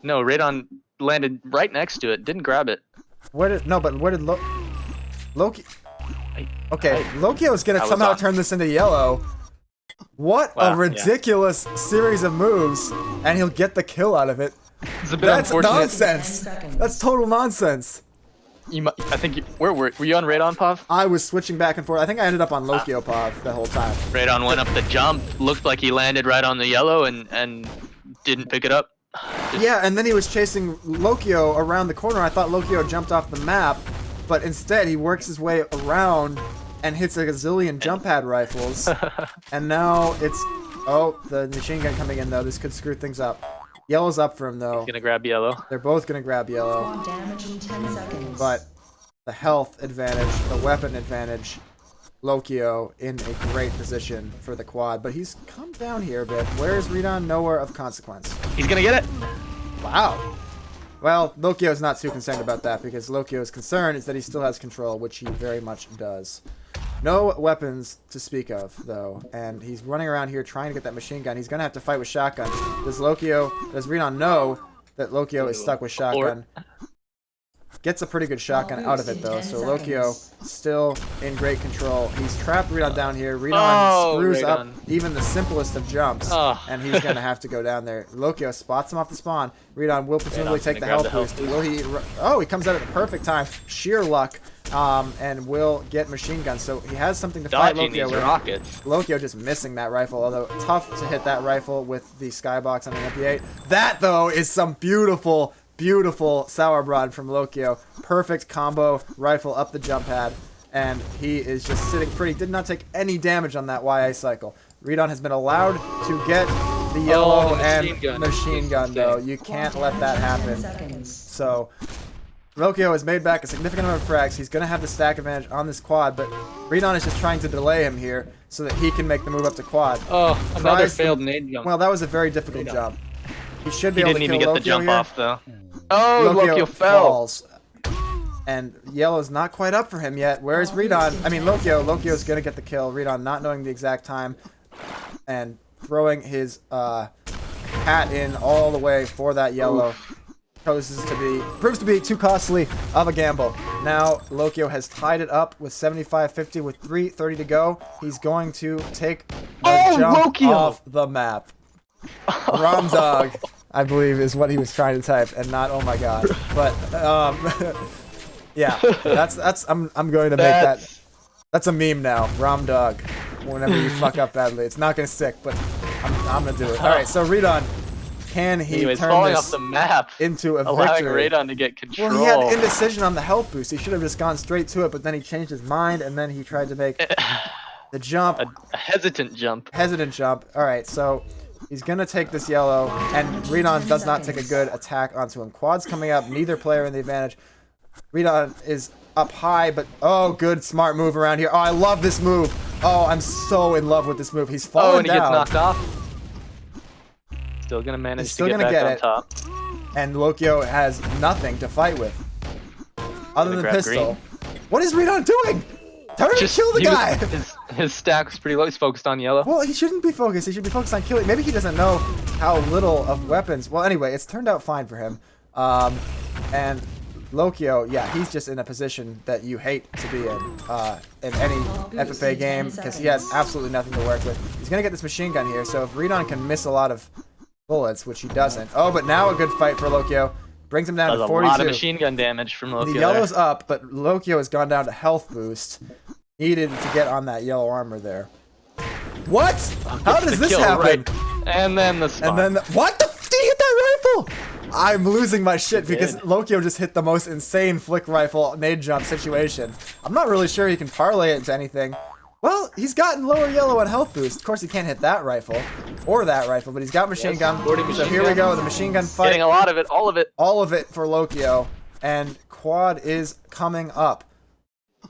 No, Radon landed right next to it. Didn't grab it. Where did Loki? Okay, I- Lokio is gonna I was somehow on. turn this into yellow. What Wow, a yeah. ridiculous series of moves, and he'll get the kill out of it. It's a bit That's unfortunate. nonsense. 10 seconds. That's total nonsense. I think where were you on Radon, Pav? I was switching back and forth. I think I ended up on Lokio Pav the whole time. Radon went up the jump. Looked like he landed right on the yellow and didn't pick it up. Yeah, and then he was chasing Lokio around the corner. I thought Lokio jumped off the map, but instead he works his way around and hits a gazillion jump pad rifles. And now it's... Oh, the machine gun coming in, though. This could screw things up. Yellow's up for him, though. Gonna grab yellow. They're both going to grab yellow. Quad damage in 10 seconds. But the health advantage, the weapon advantage, Lokio in a great position for the quad. But he's come down here a bit. Where is Redon? Nowhere of consequence. He's gonna get it. Wow. Well, Lokio's not too concerned about that because Lokio's concern is that he still has control, which he very much does. No weapons to speak of, though, and he's running around here trying to get that machine gun. He's going to have to fight with shotgun. Does Redon know that Lokio is stuck with shotgun? Gets a pretty good shotgun out of it, though, so Lokio still in great control. He's trapped Redon down here. Redon screws up even the simplest of jumps, and he's going to have to go down there. Lokio spots him off the spawn. Redon will presumably take the health boost. Will he? Oh, he comes out at the perfect time. Sheer luck, and will get machine gun. So he has something to fight Dodging Lokio these with. rockets. Lokio just missing that rifle, although tough to hit that rifle with the skybox on the MP8. That, though, is some beautiful Sauerbraten from Lokio. Perfect combo rifle up the jump pad, and he is just sitting pretty. Did not take any damage on that YA cycle. Redon has been allowed to get the yellow machine gun, though. You can't let that happen. So Lokio has made back a significant amount of frags. He's going to have the stack advantage on this quad, but Redon is just trying to delay him here so that he can make the move up to quad. Oh, another failed nade jump. Well, that was a very difficult jump. He should be He able didn't to even kill get the Lokio jump here. off though. Oh, Lokio fell. falls. And yellow's not quite up for him yet. Where's Redon? I mean, Lokio's going to get the kill. Redon not knowing the exact time and throwing his hat in all the way for that yellow. Proves to be too costly of a gamble. Now Lokio has tied it up with 75-50 with 3:30 to go. He's going to take the jump Lokio! off the map. Ramzog I believe, is what he was trying to type, and not "oh my god." But yeah, I'm going to make that. That's a meme now. Rom dog. Whenever you fuck up badly, it's not gonna stick, but I'm gonna do it. All right, so Redon, can he Anyways, turn falling this off the map, into a allowing victory? Radon to get control. Well, he had indecision on the health boost. He should have just gone straight to it, but then he changed his mind, and then he tried to make the jump. A hesitant jump. Hesitant jump. All right, so he's gonna take this yellow, and Redon does not take a good attack onto him. Quad's coming up. Neither player in the advantage. Redon is up high, but oh, good smart move around here. Oh, I love this move. Oh, I'm so in love with this move. He's falling Oh, and he down. gets knocked off. Still gonna manage He's still to gonna get get back on it. top. And Lokio has nothing to fight with. Other than grab pistol. green. What is Redon doing? Turn and kill the he was- guy! his stack was pretty low. He's focused on yellow. Well, he shouldn't be focused. He should be focused on killing. Maybe he doesn't know how little of weapons. Well, anyway, it's turned out fine for him. And Lokio, yeah, he's just in a position that you hate to be in any FFA game, because he has absolutely nothing to work with. He's going to get this machine gun here, so if Redon can miss a lot of bullets, which he doesn't. Oh, but now a good fight for Lokio. Brings him down That was to a 42. lot of machine gun damage from Lokio. The there. yellow's up, but Lokio has gone down to health boost. Needed to get on that yellow armor there. What? How does The this kill, happen? right. And then the spawn. And then what the f- did he hit that rifle? I'm losing my shit because Lokio just hit the most insane flick rifle nade jump situation. I'm not really sure he can parlay it into anything. Well, he's gotten lower yellow on health boost. Of course, he can't hit that rifle or that rifle, but he's got machine gun. 40 So machine here we gun. go, the machine gun fight. Getting a lot of it, all of it. All of it for Lokio, and Quad is coming up.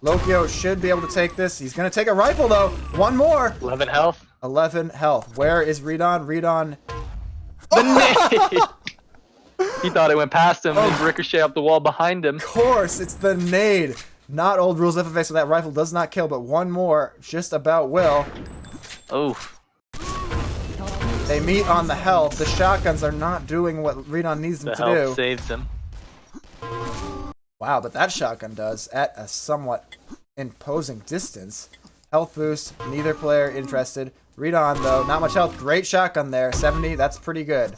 Lokio should be able to take this. He's going to take a rifle, though. One more. 11 health. 11 health. Where is Redon? Redon. The nade. He thought it went past him. It ricochet up the wall behind him. Of course, it's the nade. Not old rules FFA, so that rifle does not kill, but one more just about will. Oh, They meet on the health. The shotguns are not doing what Redon needs them the to health do. saves him. Wow, but that shotgun does at a somewhat imposing distance. Health boost, neither player interested. Redon, though, not much health. Great shotgun there. 70, that's pretty good.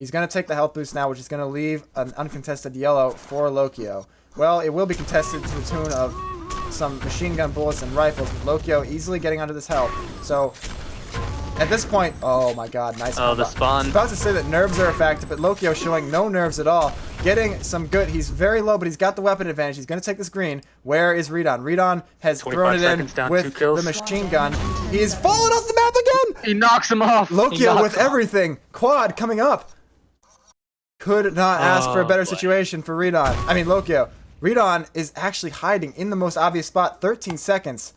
He's going to take the health boost now, which is going to leave an uncontested yellow for Lokio. Well, it will be contested to the tune of some machine gun bullets and rifles. Lokio easily getting onto this health. So, at this point, oh my god, nice Oh, the combo. spawn. I was about to say that nerves are a factor, but Lokio showing no nerves at all. Getting some good, he's very low, but he's got the weapon advantage. He's going to take this green. Where is Redon? Redon has 25 thrown it in seconds down, 2 with kills. the machine gun. He's fallen off the map again! He knocks him off. He Lokio knocks with him off. everything. Quad coming up. Could not ask for a better boy. situation for Redon. I mean, Lokio. Redon is actually hiding in the most obvious spot. 13 seconds.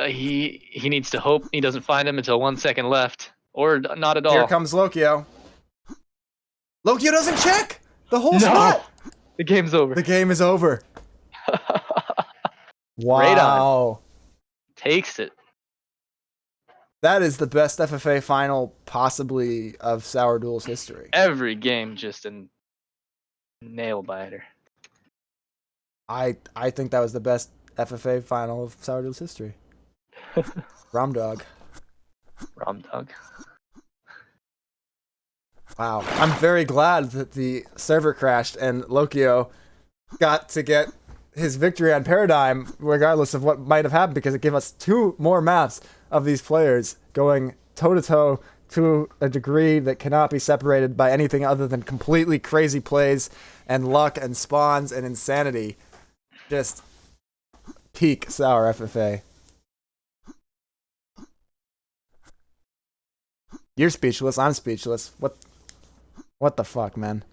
He needs to hope he doesn't find him until 1 second left, or not at all. Here comes Lokio. Lokio doesn't check the whole No. spot. The game's over. The game is over. Wow. Takes it. That is the best FFA final possibly of Sour Duel's history. Every game just a nail biter. I think that was the best FFA final of Sour Duel's history. Rom dog. Rom dog. Wow. I'm very glad that the server crashed and Lokio got to get his victory on Paradigm, regardless of what might have happened, because it gave us 2 more maps of these players going toe-to-toe to a degree that cannot be separated by anything other than completely crazy plays and luck and spawns and insanity. Just peak Sour FFA. You're speechless. I'm speechless. What the fuck, man?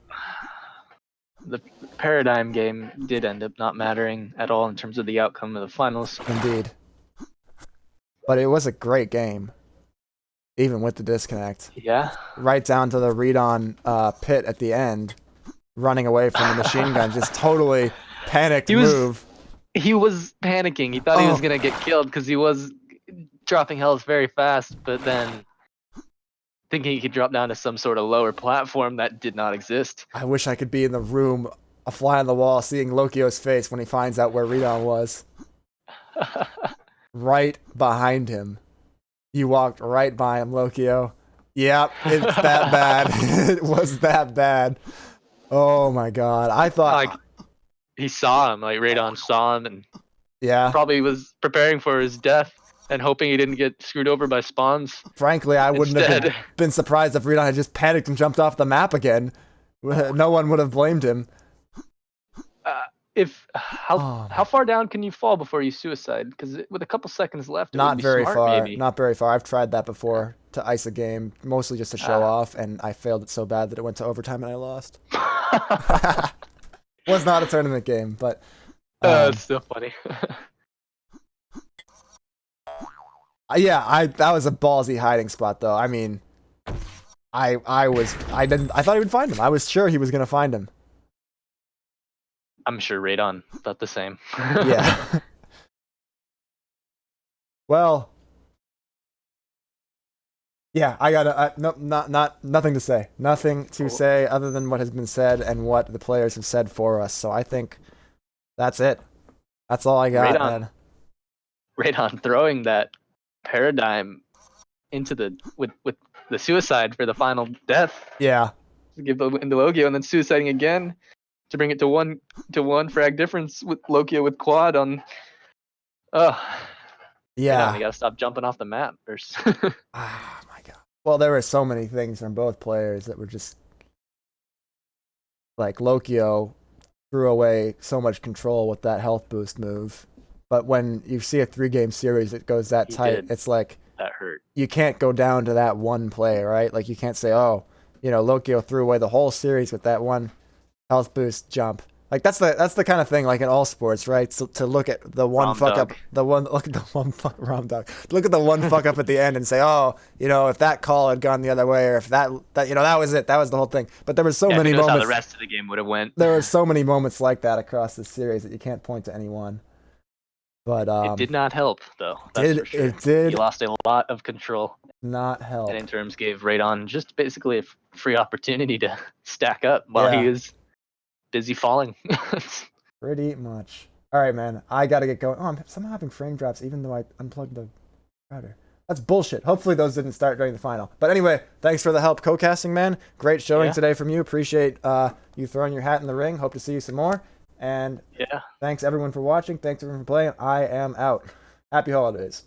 The Paradigm game did end up not mattering at all in terms of the outcome of the finals. Indeed. But it was a great game, even with the disconnect. Yeah. Right down to the Redon pit at the end, running away from the machine gun, just totally panicked move. He was panicking. He thought he was Oh. gonna get killed because he was dropping health very fast, but then thinking he could drop down to some sort of lower platform that did not exist. I wish I could be in the room, a fly on the wall, seeing Lokio's face when he finds out where Redon was. Right behind him. You walked right by him, Lokio. Yeah, it's that bad. It was that bad. Oh my god. I thought, Like he saw him, like Radon saw him, and yeah. probably was preparing for his death and hoping he didn't get screwed over by spawns. Frankly, I wouldn't have Instead, been surprised if Redon had just panicked and jumped off the map again. No one would have blamed him. if Oh, how far down can you fall before you suicide? Because with a couple seconds left, it would not be very smart, far. maybe. Not very far. I've tried that before to ice a game, mostly just to show off, and I failed it so bad that it went to overtime and I lost. Was not a tournament game, but It's still funny. yeah, that was a ballsy hiding spot though. I mean, I thought he would find him. I was sure he was gonna find him. I'm sure Radon thought the same. Yeah. Well, yeah, I gotta no, nothing to say. Nothing to say other than what has been said and what the players have said for us. So I think that's it. That's all I got, man. Radon throwing that paradigm into the with the suicide for the final death. Yeah. To give the win to Logio, and then suiciding again to bring it to one frag difference with Logio with quad on. Yeah. You gotta stop jumping off the map. Ah, my god. Well, there were so many things from both players that were just like Lokio threw away so much control with that health boost move. But when you see a 3-game series that goes that tight, it's like that hurt. You can't go down to that one play, right? Like you can't say, oh, Lokio threw away the whole series with that one health boost jump. Like that's the kind of thing like in all sports, right? So to look at the one fuck up, look at the one fuck Rom dog. Look at the one fuck up at the end and say, oh, if that call had gone the other way, or if that that was it, that was the whole thing. But there were so many moments. How the rest of the game would have went. There were so many moments like that across this series that you can't point to any one. But it did not help though. It did. He lost a lot of control. Not help. And in terms gave Radon just basically a free opportunity to stack up while he was busy falling. Pretty much. All right, man. I gotta get going. Oh, I'm somehow having frame drops even though I unplugged the router. That's bullshit. Hopefully those didn't start during the final. But anyway, thanks for the help co-casting, man. Great showing today from you. Appreciate you throwing your hat in the ring. Hope to see you some more. And thanks everyone for watching. Thanks everyone for playing. I am out. Happy holidays.